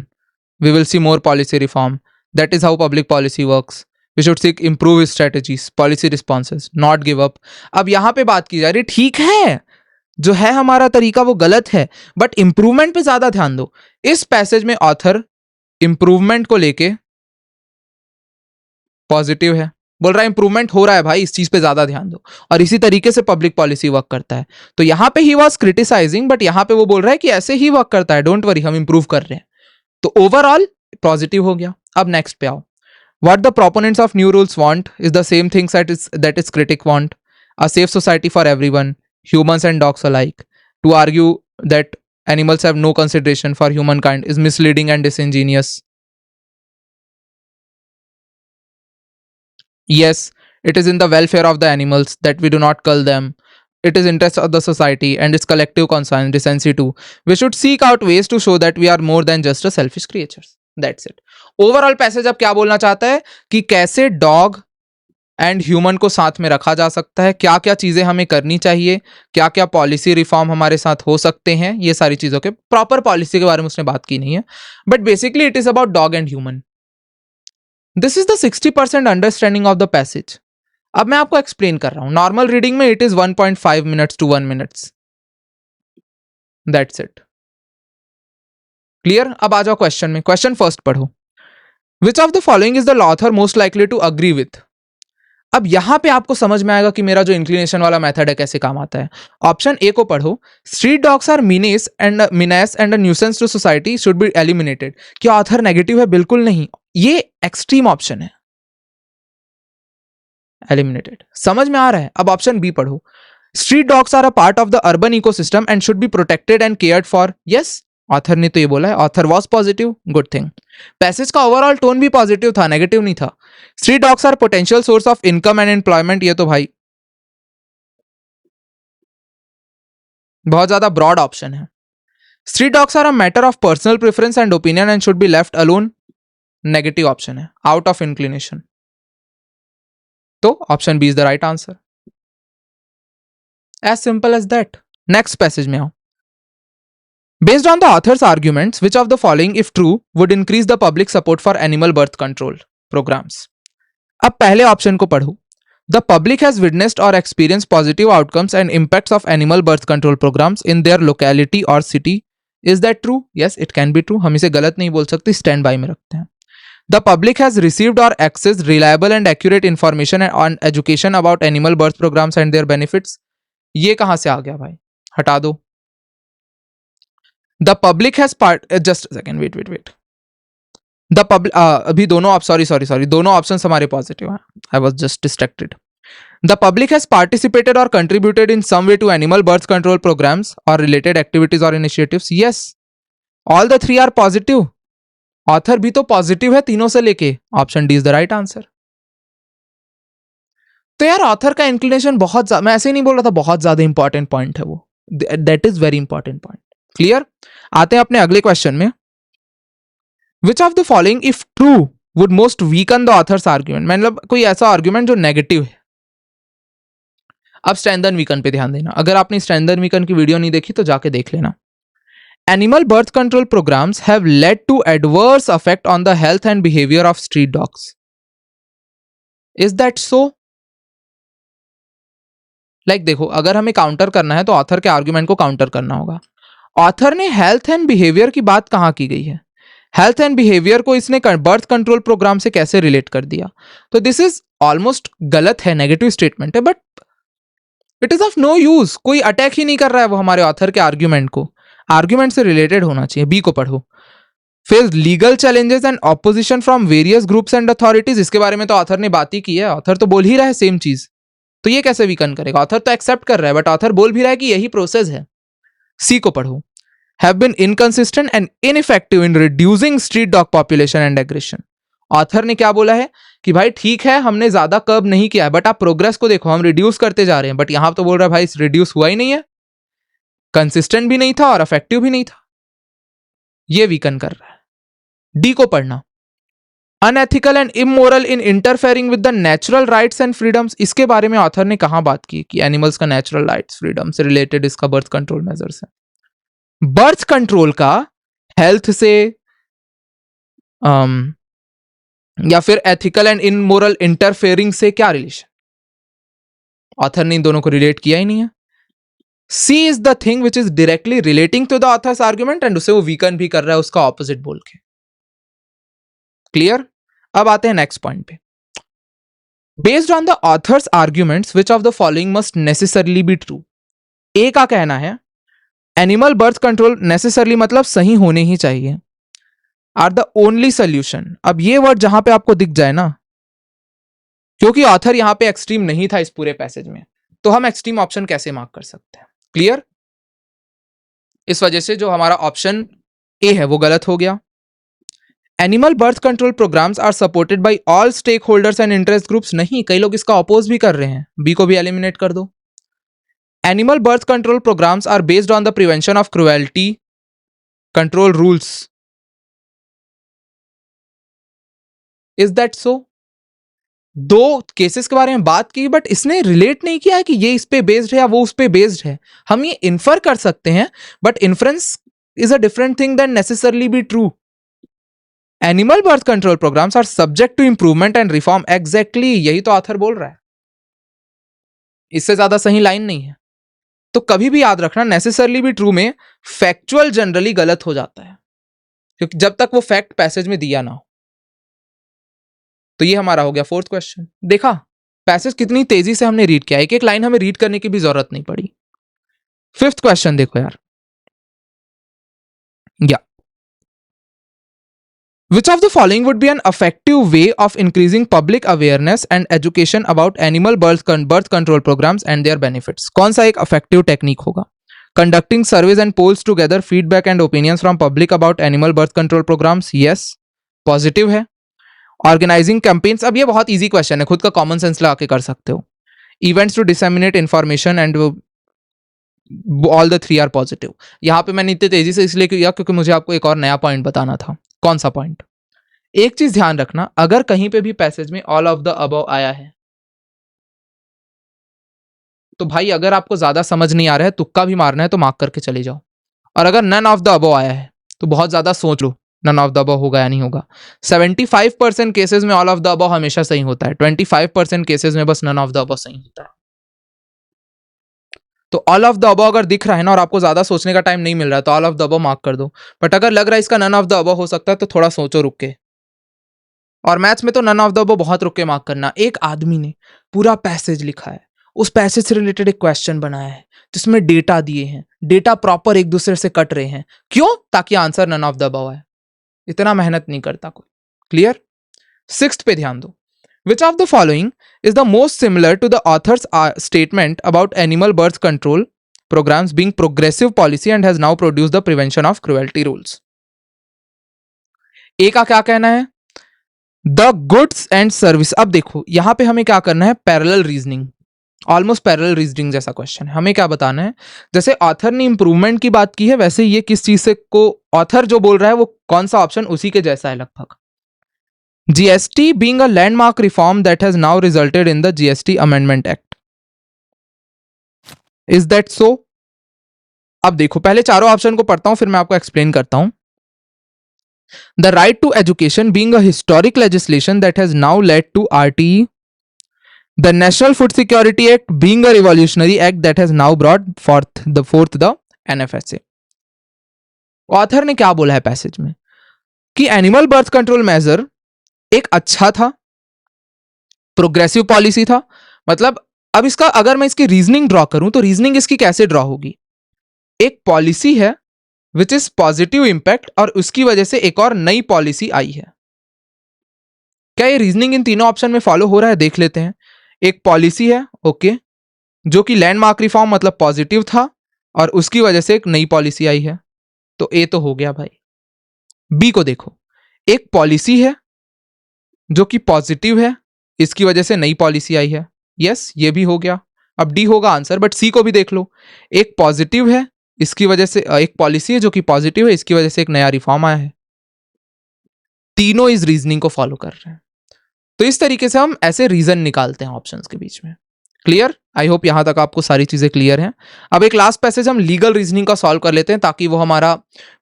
We will see more policy reform. That is how public policy works. We should seek improve strategies, policy responses, not give up. अब यहां पे बात की जा रही, ठीक है जो है हमारा तरीका वो गलत है, बट इंप्रूवमेंट पे ज्यादा ध्यान दो. इस पैसेज में ऑथर इंप्रूवमेंट को लेके पॉजिटिव है, बोल रहा है इंप्रूवमेंट हो रहा है भाई, इस चीज पे ज्यादा ध्यान दो, और इसी तरीके से पब्लिक पॉलिसी वर्क करता है. तो यहां पे ही वाज क्रिटिसाइजिंग, बट यहां पे वो बोल रहा है कि ऐसे ही वर्क करता है, डोंट वरी हम इंप्रूव कर रहे हैं. तो ओवरऑल पॉजिटिव हो गया. अब नेक्स्ट पे आओ. What the proponents of new rules want is the same things that is critic want, a safe society for everyone, humans and dogs alike. To argue that animals have no consideration for humankind is misleading and disingenuous. Yes, it is in the welfare of the animals that we do not cull them. It is interest of the society and its collective concern, decency too. We should seek out ways to show that we are more than just a selfish creatures. That's it. Overall passage अब क्या बोलना चाहता है कि कैसे dog and human को साथ में रखा जा सकता है, क्या क्या चीजें हमें करनी चाहिए, क्या क्या पॉलिसी रिफॉर्म हमारे साथ हो सकते हैं. ये सारी चीजों के प्रॉपर पॉलिसी के बारे में उसने बात की नहीं है, but basically it is about dog and human. This is the 60% understanding of the passage. अब मैं आपको एक्सप्लेन कर रहा हूं. नॉर्मल रीडिंग में it is 1.5 minutes to 1 minutes. That's it. Clear. अब आ जाओ क्वेश्चन में. क्वेश्चन फर्स्ट पढ़ो. Which of the following is the author most likely to agree with. अब यहां पे आपको समझ में आएगा कि मेरा जो इंक्लिनेशन वाला मेथड है कैसे काम आता है. ऑप्शन ए को पढ़ो. Street dogs are menace and a nuisance to society, should be eliminated. क्या ऑथर नेगेटिव है? बिल्कुल नहीं, ये एक्सट्रीम ऑप्शन है. एलिमिनेटेड समझ में आ रहा है. अब ऑप्शन बी पढ़ो. Street dogs are a part of the urban ecosystem and should be protected and cared for. Yes, author ने तो ये बोला है. Author was positive, good thing. Passage का ओवरऑल टोन भी पॉजिटिव था, नेगेटिव नहीं था. Street dogs are potential source of income and employment. ये तो भाई बहुत ज्यादा ब्रॉड ऑप्शन है. Street dogs are a matter of personal preference and opinion and should be left alone. Negative option है, आउट ऑफ इंक्लिनेशन. तो option B is the right answer. As simple as that. Next passage में आओ. Based on the author's arguments, which of the following, if true, would increase the public support for animal birth control programs? अब पहले option को पढ़ो. The public has witnessed or experienced positive outcomes and impacts of animal birth control programs in their locality or city. Is that true? Yes, it can be true. हम इसे गलत नहीं बोल सकते, स्टैंड बाय में रखते हैं. The public has received or accessed reliable and accurate information on education about animal birth programs and their benefits. ये कहां से आ गया भाई? हटा दो. The public has just a second, wait. The public अभी दोनों आप sorry दोनों ऑप्शंस हमारे पॉजिटिव हैं. I was just distracted. The public has participated or contributed in some way to animal birth control programs or related activities or initiatives. Yes, all the three are positive. Author भी तो positive है तीनों से लेके. Option D is the right answer. तो यार author का inclination बहुत मैं ऐसे ही नहीं बोल रहा था, बहुत ज्यादा इंपॉर्टेंट पॉइंट है वो. That is very important point. Clear. आते हैं अपने अगले क्वेश्चन में. विच of the following if true would most weaken the author's argument. मतलब कोई ऐसा आर्ग्यूमेंट जो नेगेटिव है. अब स्टैंडर्ड वीकन पे ध्यान देना. अगर आपने स्टैंडर्ड वीकन की वीडियो नहीं देखी तो जाके देख लेना. Animal birth control programs have led to adverse effect on the health and behavior of street dogs. Is that so? देखो, अगर हमें काउंटर करना है तो ऑथर के आर्ग्यूमेंट को काउंटर करना होगा. ऑथर ने हेल्थ एंड बिहेवियर की बात कहां की गई है? हेल्थ एंड बिहेवियर को इसने बर्थ कंट्रोल प्रोग्राम से कैसे रिलेट कर दिया? तो दिस इज ऑलमोस्ट गलत है, नेगेटिव स्टेटमेंट है, but it is of no use. कोई अटैक ही नहीं कर रहा है वो हमारे ऑथर के आर्ग्यूमेंट को. आर्ग्यूमेंट से रिलेटेड होना चाहिए. बी को पढ़ो. फिर legal challenges and opposition from various groups and authorities, इसके बारे में तो ऑथर ने बात ही की है, ऑथर तो बोल ही रहा है सेम चीज, तो ये कैसे वीकन करेगा? ऑथर तो एक्सेप्ट कर रहा है बट ऑथर बोल भी रहा है कि यही प्रोसेस है। सी को पढ़ो, have been inconsistent and ineffective in reducing street dog population and aggression. Author ने क्या बोला है कि भाई ठीक है हमने ज्यादा कर्ब नहीं किया है बट आप प्रोग्रेस को देखो, हम रिड्यूस करते जा रहे हैं, बट यहां तो बोल रहा है भाई रिड्यूस हुआ ही नहीं है, कंसिस्टेंट भी नहीं था और इफेक्टिव भी नहीं था, ये वीकन कर रहा है। डी को पढ़ना, unethical and immoral in interfering with the natural rights and freedoms, इसके बारे में ऑथर ने कहां बात की कि एनिमल्स का नेचुरल राइट्स फ्रीडम से रिलेटेड इसका बर्थ कंट्रोल मेजर्स है। बर्थ कंट्रोल का हेल्थ से या फिर एथिकल एंड इमोरल इंटरफेयरिंग से क्या रिलेशन? ऑथर ने इन दोनों को रिलेट किया ही नहीं है। C is the thing which is directly relating to the author's argument and उसे वो वीकन भी कर रहा है उसका ऑपोजिट बोल के। क्लियर? अब आते हैं नेक्स्ट पॉइंट पे। Based on the author's arguments which of the following must necessarily be true. A का कहना है एनिमल बर्थ कंट्रोल नेसेसरली मतलब सही होने ही चाहिए, आर द ओनली सोल्यूशन। अब ये वर्ड जहां पे आपको दिख जाए ना, क्योंकि ऑथर यहां पे एक्सट्रीम नहीं था इस पूरे पैसेज में, तो हम एक्सट्रीम ऑप्शन कैसे मार्क कर सकते हैं? क्लियर? इस वजह से जो हमारा ऑप्शन ए है वो गलत हो गया। Animal birth control programs are supported by all stake holders and interest groups, नहीं, कई लोग इसका अपोज भी कर रहे हैं, बी को भी एलिमिनेट कर दो। Animal birth control programs are based on the prevention of cruelty control rules, is that so? दो केसेस के बारे में बात की बट इसने रिलेट नहीं किया है कि ये इस पे बेस्ड है या वो उस पे बेस्ड है। हम ये इन्फर कर सकते हैं but inference is a different thing than necessarily be true. Animal birth control programs are subject to improvement and reform, exactly यही तो ऑथर बोल रहा है, इससे ज्यादा सही लाइन नहीं है। तो कभी भी याद रखना नेसेसरली बी ट्रू में फैक्चुअल जनरली गलत हो जाता है, क्योंकि जब तक वो फैक्ट पैसेज में दिया ना हो। तो ये हमारा हो गया फोर्थ क्वेश्चन। देखा पैसेज कितनी तेजी से हमने रीड किया, एक एक लाइन हमें रीड करने की भी जरूरत नहीं पड़ी। फिफ्थ क्वेश्चन देखो यार, या which of the following would be an effective way of increasing public awareness and education about animal birth control programs and their benefits? कौन सा एक effective technique होगा? Conducting surveys and polls to gather feedback and opinions from public about animal birth control programs? Yes, positive है। Organizing campaigns, अब ये बहुत easy question है, खुद का common sense लगा के कर सकते हो। Events to disseminate information and all the three are positive। यहाँ पे मैंने इतनी तेजी से इसलिए किया क्योंकि मुझे आपको एक और नया पॉइंट बताना था। कौन सा पॉइंट? एक चीज ध्यान रखना, अगर कहीं पे भी पैसेज में ऑल ऑफ द अबव आया है तो भाई अगर आपको ज्यादा समझ नहीं आ रहा है, तुक्का भी मारना है तो मार्क करके चले जाओ, और अगर नन ऑफ द अबव आया है तो बहुत ज्यादा सोच लो नन ऑफ द अबव होगा या नहीं होगा। 75% केसेस में ऑल ऑफ द अबव हमेशा सही होता है, 25% केसेस में बस नन ऑफ द अबव सही होता है। तो ऑल ऑफ द अबव अगर दिख रहा है ना और आपको ज्यादा सोचने का टाइम नहीं मिल रहा है तो all of the above mark कर दो, बट अगर लग रहा है इसका नन ऑफ द अबव हो सकता है तो थोड़ा सोचो रुक के। और मैथ्स में तो नन ऑफ द अबव बहुत रुक के मार्क करना। एक आदमी ने पूरा पैसेज लिखा है, उस पैसेज से रिलेटेड एक क्वेश्चन बनाया है जिसमें डेटा दिए हैं, डेटा प्रॉपर एक दूसरे से कट रहे हैं, क्यों? ताकि answer none of the above आए। इतना मेहनत नहीं करता कोई। क्लियर? सिक्स्थ पे ध्यान दो। Which of the following is the most similar to the author's statement about animal birth control programs being progressive policy and has now produced the prevention of cruelty rules? ए का क्या कहना है? The goods and service. अब देखो यहां पे हमें क्या करना है, parallel reasoning, almost parallel reasoning जैसा क्वेश्चन है। हमें क्या बताना है, जैसे ऑथर ने इंप्रूवमेंट की बात की है वैसे ये किस चीज से को ऑथर जो बोल रहा है वो कौन सा ऑप्शन उसी के जैसा है लगभग। GST being a landmark reform that has now resulted in the GST Amendment Act. Is that so? अब देखो पहले चारों ऑप्शन को पढ़ता हूं फिर मैं आपको एक्सप्लेन करता हूं। The right to education being a historic legislation that has now led to RTE. The National Food Security Act being a revolutionary act that has now brought forth the NFSA. Author ने क्या बोला है passage में कि animal birth control measure एक अच्छा था, progressive policy था। मतलब अब इसका अगर मैं इसकी रीजनिंग ड्रॉ करूं तो रीजनिंग इसकी कैसे ड्रॉ होगी, एक पॉलिसी है विच इज पॉजिटिव इंपैक्ट, और उसकी वजह से एक और नई पॉलिसी आई है। क्या ये रीजनिंग इन तीनों ऑप्शन में फॉलो हो रहा है? देख लेते हैं। एक पॉलिसी है, ओके, जो कि लैंडमार्क रिफॉर्म मतलब पॉजिटिव था, और उसकी वजह से एक नई पॉलिसी आई है, तो ए तो हो गया भाई। बी को देखो, एक पॉलिसी है जो कि पॉजिटिव है, इसकी वजह से नई पॉलिसी आई है, यस ये भी हो गया। अब डी होगा आंसर, बट सी को भी देख लो, एक पॉजिटिव है, इसकी वजह से एक पॉलिसी है जो कि पॉजिटिव है, इसकी वजह से एक नया रिफॉर्म आया है। तीनों इस रीजनिंग को फॉलो कर रहे हैं। तो इस तरीके से हम ऐसे रीजन निकालते हैं ऑप्शंस के बीच में। क्लियर? आई होप यहां तक आपको सारी चीजें क्लियर हैं। अब एक लास्ट पैसेज हम लीगल रीजनिंग का सॉल्व कर लेते हैं, ताकि वो हमारा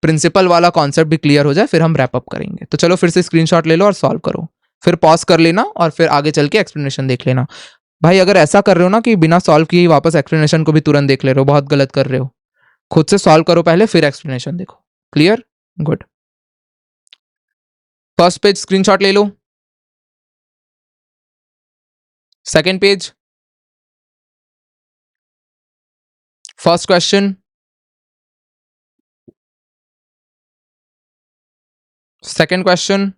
प्रिंसिपल वाला कॉन्सेप्ट भी क्लियर हो जाए, फिर हम रैप अप करेंगे। तो चलो फिर से स्क्रीनशॉट ले लो और सॉल्व करो, फिर पॉज कर लेना और फिर आगे चल के एक्सप्लेनेशन देख लेना। भाई अगर ऐसा कर रहे हो ना कि बिना सॉल्व किए वापस एक्सप्लेनेशन को भी तुरंत देख ले रहे हो, बहुत गलत कर रहे हो। खुद से सॉल्व करो पहले, फिर एक्सप्लेनेशन देखो। Clear? Good. First page screenshot ले लो, second page, first question, second question,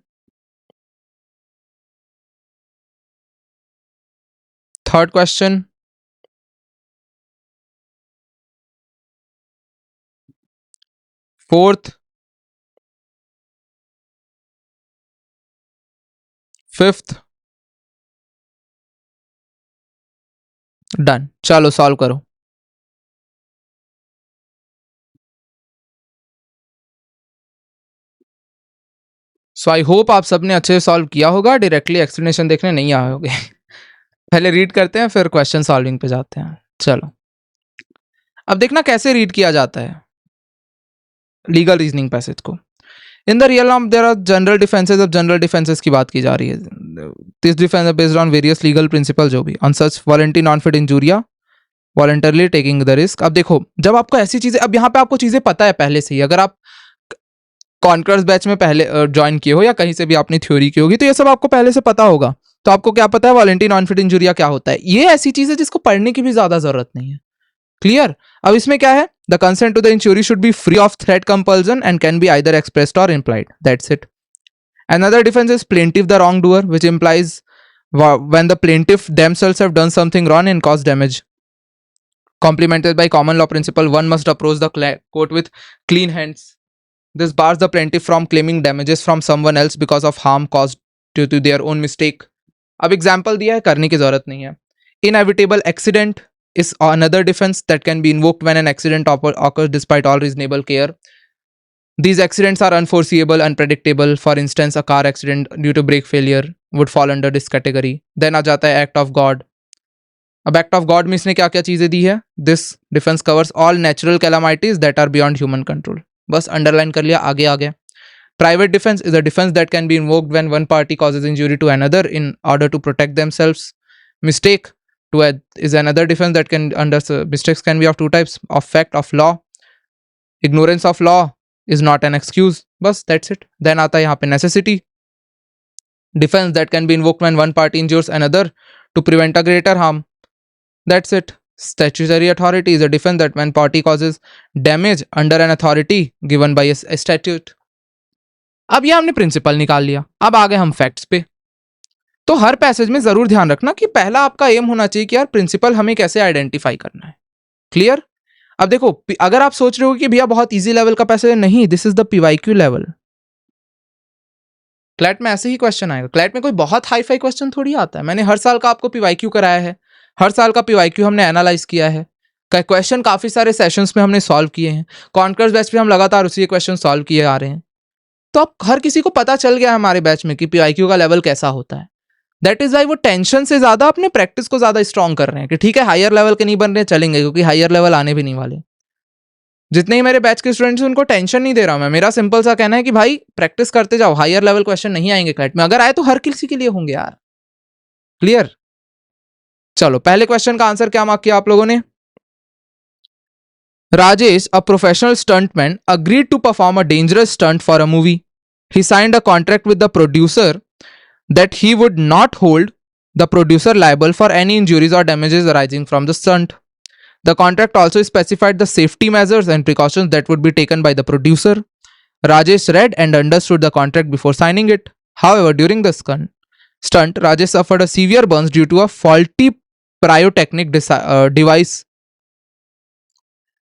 third question, fourth, fifth, done. चलो सॉल्व करो। सो आई होप आप सबने अच्छे से सॉल्व किया होगा, डायरेक्टली एक्सप्लेनेशन देखने नहीं आए होगे। पहले रीड करते हैं, फिर क्वेश्चन सॉल्विंग पे जाते हैं। चलो अब देखना कैसे रीड किया जाता है लीगल रीजनिंग पैसेज को। In the real norm there are general defences. अब जनरल डिफेंसेस की बात की जा रही है। This defence based on various legal principle, जो भी on such voluntary non fit injuria, voluntarily taking the risk. अब देखो, जब आपको ऐसी चीजें, अब यहाँ पे आपको चीजें पता है पहले से ही, अगर आप कॉन्कर्स बैच में पहले ज्वाइन किए हो या कहीं से भी आपने थ्योरी की होगी, तो ये सब आपको पहले से पता होगा। तो आपको क्या पता है वॉलंटरी नॉन फिट इंजूरिया क्या होता है। ये ऐसी चीज है जिसको पढ़ने की भी ज्यादा जरूरत नहीं है। क्लियर? अब इसमें क्या है, the consent to the injury should be free of threat compulsion and can be either expressed और implied. That's it. Another defense is plaintiff the wrongdoer, which implies when the plaintiff themselves have done something wrong and caused damage. Complemented by common law principle, one must approach the court with clean hands. This bars the plaintiff from claiming damages from someone else because of harm caused due to their own mistake. अब example दिया है, करने की जरूरत नहीं है। Inevitable accident is another defense that can be invoked when an accident occurs despite all reasonable care. These accidents are unforeseeable, unpredictable. For instance, a car accident due to brake failure would fall under this category. Then आ जाता है act of God. अब act of God में इसने क्या क्या चीजें दी है? This defense covers all natural calamities that are beyond human control. बस अंडरलाइन कर लिया, आगे आ गया। Private defense is a defense that can be invoked when one party causes injury to another in order to protect themselves. Mistake is another defense that can mistakes can be of two types: of fact, of law. Ignorance of law is not an excuse. बस that's it. Then आता है यहाँ पे necessity. Defense that can be invoked when one party injures another to prevent a greater harm. That's it. Statutory authority is a defense that when party causes damage under an authority given by a statute. अब ये हमने principal निकाल लिया, अब आ गए हम facts पे। तो हर पैसेज में जरूर ध्यान रखना कि पहला आपका एम होना चाहिए कि यार प्रिंसिपल हमें कैसे आइडेंटिफाई करना है। क्लियर? अब देखो, अगर आप सोच रहे हो कि भैया बहुत इजी लेवल का पैसेज है, नहीं, this is the PYQ level. CLAT में ऐसे ही क्वेश्चन आएगा। क्लैट में कोई बहुत हाई फाई क्वेश्चन थोड़ी आता है। मैंने हर साल का आपको पीवाईक्यू कराया है, हर साल का पीवाईक्यू हमने एनालाइज किया है, क्वेश्चन काफी सारे सेशंस में हमने सॉल्व किए हैं, कॉन्कर्स बैच पे हम लगातार उसी क्वेश्चन सॉल्व किए आ रहे हैं। तो अब हर किसी को पता चल गया हमारे बैच में कि पीवाईक्यू का लेवल कैसा होता है। दैट इज वाई वो टेंशन से ज्यादा अपने प्रैक्टिस को ज्यादा स्ट्रॉन्ग कर रहे हैं कि ठीक है हायर लेवल के नहीं बन रहे, चलेंगे, क्योंकि हायर लेवल आने भी नहीं वाले। जितने ही मेरे बैच के स्टूडेंट्स हैं उनको टेंशन नहीं दे रहा मैं। मेरा सिंपल सा कहना है कि भाई प्रैक्टिस करते जाओ, हायर लेवल क्वेश्चन नहीं आएंगे क्लैट में, अगर आए तो हर किसी के लिए होंगे यार। क्लियर? चलो पहले क्वेश्चन का आंसर क्या मार्क किया आप लोगों ने? Rajesh, a professional stuntman, agreed to perform a dangerous stunt for a movie. He signed a contract with the producer that he would not hold the producer liable for any injuries or damages arising from the stunt. The contract also specified the safety measures and precautions that would be taken by the producer. Rajesh read and understood the contract before signing it. However, during the stunt, Rajesh suffered a severe burns due to a faulty pyrotechnic device.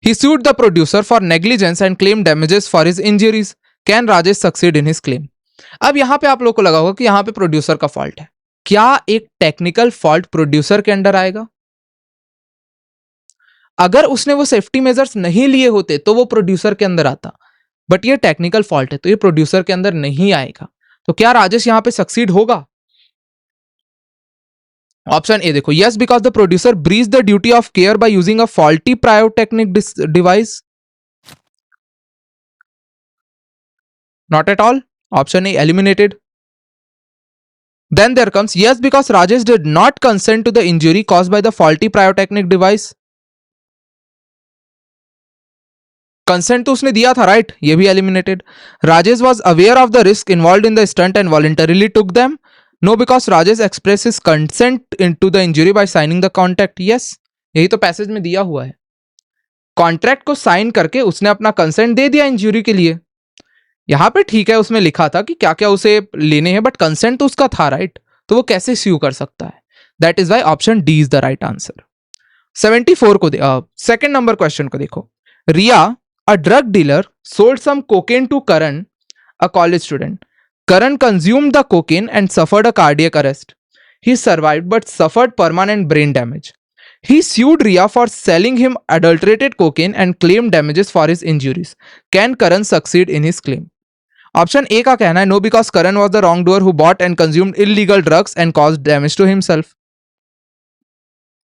He sued the producer for negligence and claimed damages for his injuries. Can Rajesh succeed in his claim? अब यहां पे आप लोग को लगा होगा कि यहां पे प्रोड्यूसर का फॉल्ट है. क्या एक टेक्निकल फॉल्ट प्रोड्यूसर के अंडर आएगा? अगर उसने वो सेफ्टी मेजर्स नहीं लिए होते तो वो प्रोड्यूसर के अंदर आता, बट ये टेक्निकल फॉल्ट है तो ये प्रोड्यूसर के अंदर नहीं आएगा. तो क्या राजेश यहां पे सक्सीड होगा? ऑप्शन ए देखो, yes because the producer breach the duty of care by using a faulty pyrotechnic device. Not at all. Option A eliminated. Then there comes yes because Rajesh did not consent to the injury caused by the faulty pyrotechnic device. Consent तो उसने दिया था, right? ये भी eliminated. Rajesh was aware of the risk involved in the stunt and voluntarily took them. No, because Rajesh expressed his consent into the injury by signing the contract. Yes, यही तो passage में दिया हुआ है. Contract को sign करके उसने अपना कंसेंट दे दिया इंजरी के लिए. यहां पे ठीक है उसमें लिखा था कि क्या क्या उसे लेने हैं, बट कंसेंट तो उसका था, राइट? तो वो कैसे स्यू कर सकता है? That is why option D is the right answer. 74 को सेकंड नंबर क्वेश्चन को देखो. Riya, a drug dealer, sold some cocaine to Karan, a college student. Karan consumed the cocaine and suffered a cardiac arrest. He survived but suffered permanent brain damage. He sued Riya for selling him adulterated cocaine and claimed damages for his injuries. Can Karan succeed in his claim? Option A का कहना है no because Karan was the wrong doer who bought and consumed illegal drugs and caused damage to himself.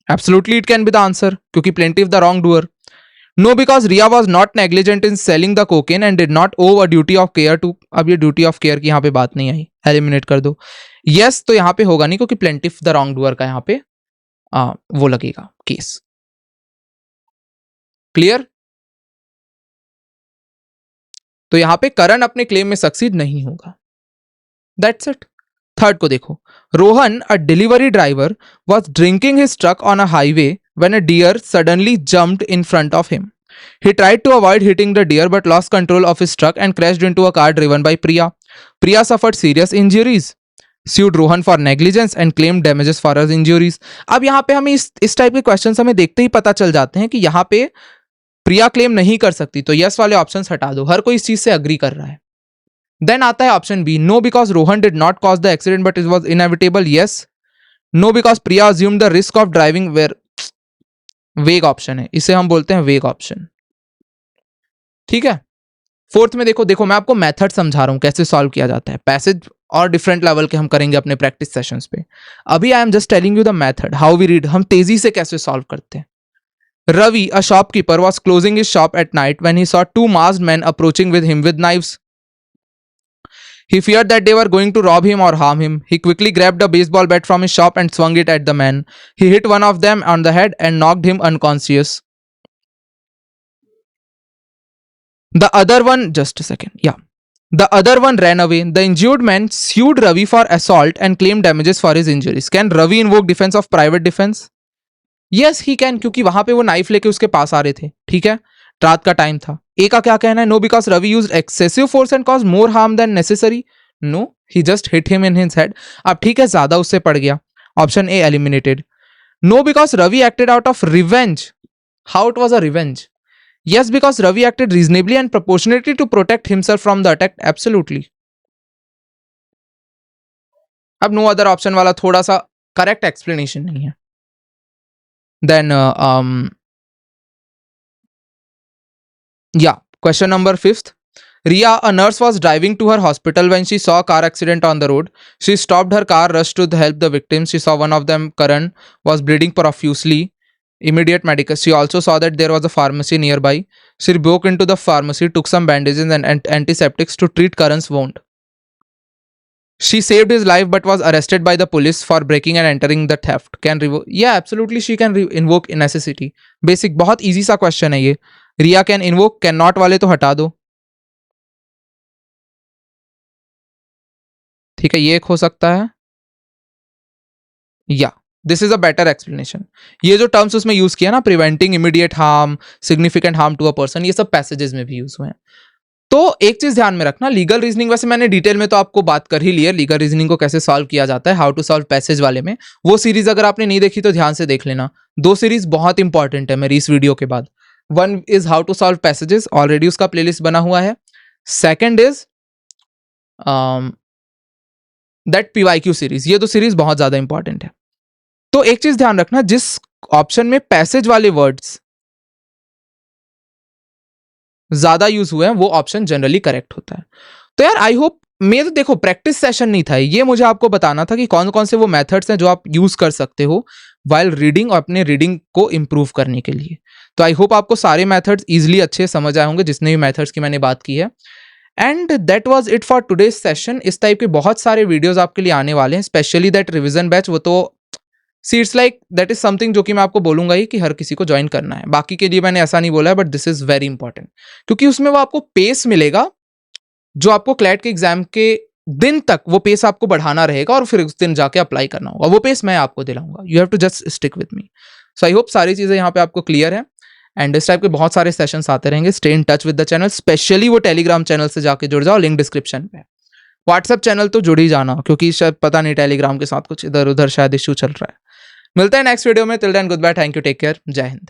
Absolutely it can be the answer क्योंकि plaintiff the wrong doer. No because Riya was not negligent in selling the cocaine and did not owe a duty of care to. अब ये duty of care की यहाँ पे बात नहीं आई, eliminate कर दो. यस तो यहाँ पे होगा नहीं क्योंकि प्लेंटिफ द रॉन्ग डूअर का यहाँ पे वो लगेगा केस. क्लियर? तो यहां पे करण अपने क्लेम में सक्सीड नहीं होगा. That's it. थर्ड को देखो. Rohan, a delivery driver, was driving his truck on a highway when a deer suddenly jumped in front of him. He tried to avoid hitting the deer but lost control of his truck and crashed into a car driven by Priya. Priya suffered serious injuries, sued Rohan for negligence and claimed damages for her injuries. अब यहाँ पे हमें इस type के question हमें देखते ही पता चल जाते हैं कि यहाँ पे प्रिया क्लेम नहीं कर सकती, तो यस वाले ऑप्शंस हटा दो. हर कोई इस चीज से अग्री कर रहा है. देन आता है option B, no because Rohan did not cause the accident but it was inevitable. Yes. No because Priya assumed the risk of driving where. Vague option है, इसे हम बोलते हैं वेग ऑप्शन. ठीक है. फोर्थ में देखो मैं आपको मेथड समझा रहा हूं कैसे सॉल्व किया जाता है. पैसेज और डिफरेंट लेवल के हम करेंगे अपने प्रैक्टिस सेशंस पे. अभी I am just telling you the method how we read. हम तेजी से कैसे सॉल्व करते हैं. Ravi, a shopkeeper, was closing his shop at night when he saw two masked men approaching with him with knives. He feared that they were going to rob him or harm him. He quickly grabbed a baseball bat from his shop and swung it at the man. He hit one of them on the head and knocked him unconscious. The other one, just a second, yeah. The other one ran away. The injured man sued Ravi for assault and claimed damages for his injuries. Can Ravi invoke defense of private defense? Yes he can, क्योंकि वहां पे वो knife लेके उसके पास आ रहे थे. ठीक है, रात का टाइम था. ए का क्या कहना है? No because Ravi used excessive force and cause more harm than necessary. No, he just hit him in his head. अब ठीक है, ज्यादा उससे पड़ गया. Option A eliminated. No because Ravi acted out of revenge. How it was a revenge? Yes because Ravi acted reasonably and proportionately to protect himself from the attack. Absolutely. अब no other option वाला थोड़ा सा करेक्ट एक्सप्लेनेशन नहीं है. Then, question number 5th. Riya, a nurse, was driving to her hospital when she saw a car accident on the road. She stopped her car, rushed to help the victims. She saw one of them, Karan, was bleeding profusely. Immediate medical. She also saw that there was a pharmacy nearby. She broke into the pharmacy, took some bandages and antiseptics to treat Karan's wound. She saved his life but was arrested by the police for breaking and entering the theft. Can revoke? Yeah, absolutely she can invoke necessity. Basic, बहुत easy सा question है ये. Riya can invoke, can not वाले तो हटा दो. ठीक है, ये एक हो सकता है. या this is a better explanation. ये जो टर्म्स उसमें यूज किया ना, preventing immediate harm, significant harm to a person, ये सब पैसेजेस में भी यूज हुए हैं। तो एक चीज ध्यान में रखना, लीगल रीजनिंग वैसे मैंने डिटेल में तो आपको बात कर ही ली है, लीगल रीजनिंग को कैसे सॉल्व किया जाता है, हाउ टू सॉल्व पैसेज वाले में। वो सीरीज अगर आपने नहीं देखी तो ध्यान से देख लेना। 2 सीरीज बहुत इंपॉर्टेंट है मेरी इस वीडियो के बाद। One is how to solve passages, already उसका प्लेलिस्ट बना हुआ है। Second is that PYQ series, ये 2 सीरीज बहुत ज्यादा इंपॉर्टेंट है। तो एक चीज ध्यान रखना, जिस ऑप्शन में पैसेज वाले वर्ड्स ज्यादा यूज हुए हैं वो ऑप्शन जनरली करेक्ट होता है। तो यार आई होप, मैं तो देखो प्रैक्टिस सेशन नहीं था ये, मुझे आपको बताना था कि कौन कौन से वो मेथड्स हैं जो आप यूज कर सकते हो वाइल रीडिंग और अपने रीडिंग को इंप्रूव करने के लिए। तो आई होप आपको सारे मेथड्स इजीली अच्छे समझ आए होंगे, जितने भी मेथड्स की मैंने बात की है। And that was it for today's session. इस टाइप के बहुत सारे वीडियोस आपके लिए आने वाले हैं, स्पेशली दैट रिवीजन बैच। वो तो seats like that is something जो कि मैं आपको बोलूंगा ही कि हर किसी को ज्वाइन करना है। बाकी के लिए मैंने ऐसा नहीं बोला है, but this is very important, क्योंकि उसमें वो आपको पेस मिलेगा जो आपको क्लैट के एग्जाम के दिन तक वो पेस आपको बढ़ाना रहेगा और फिर उस दिन जाके अप्लाई करना होगा। वो पेस मैं आपको दिलाऊंगा, you have to just stick with me. So I hope सारी चीजें यहाँ पे आपको क्लियर है। एंड इस टाइप के बहुत सारे सेशंस आते रहेंगे। Stay in touch with the channel, specially वो टेलीग्राम चैनल से जाके जुड़ जाओ, लिंक डिस्क्रिप्शन पे। व्हाट्सएप चैनल तो जुड़ ही जाना, क्योंकि शायद पता नहीं टेलीग्राम के साथ कुछ इधर उधर शायद इशू चल रहा है। मिलता है नेक्स्ट वीडियो में। Till then good bye, thank you, take care, जय हिंद।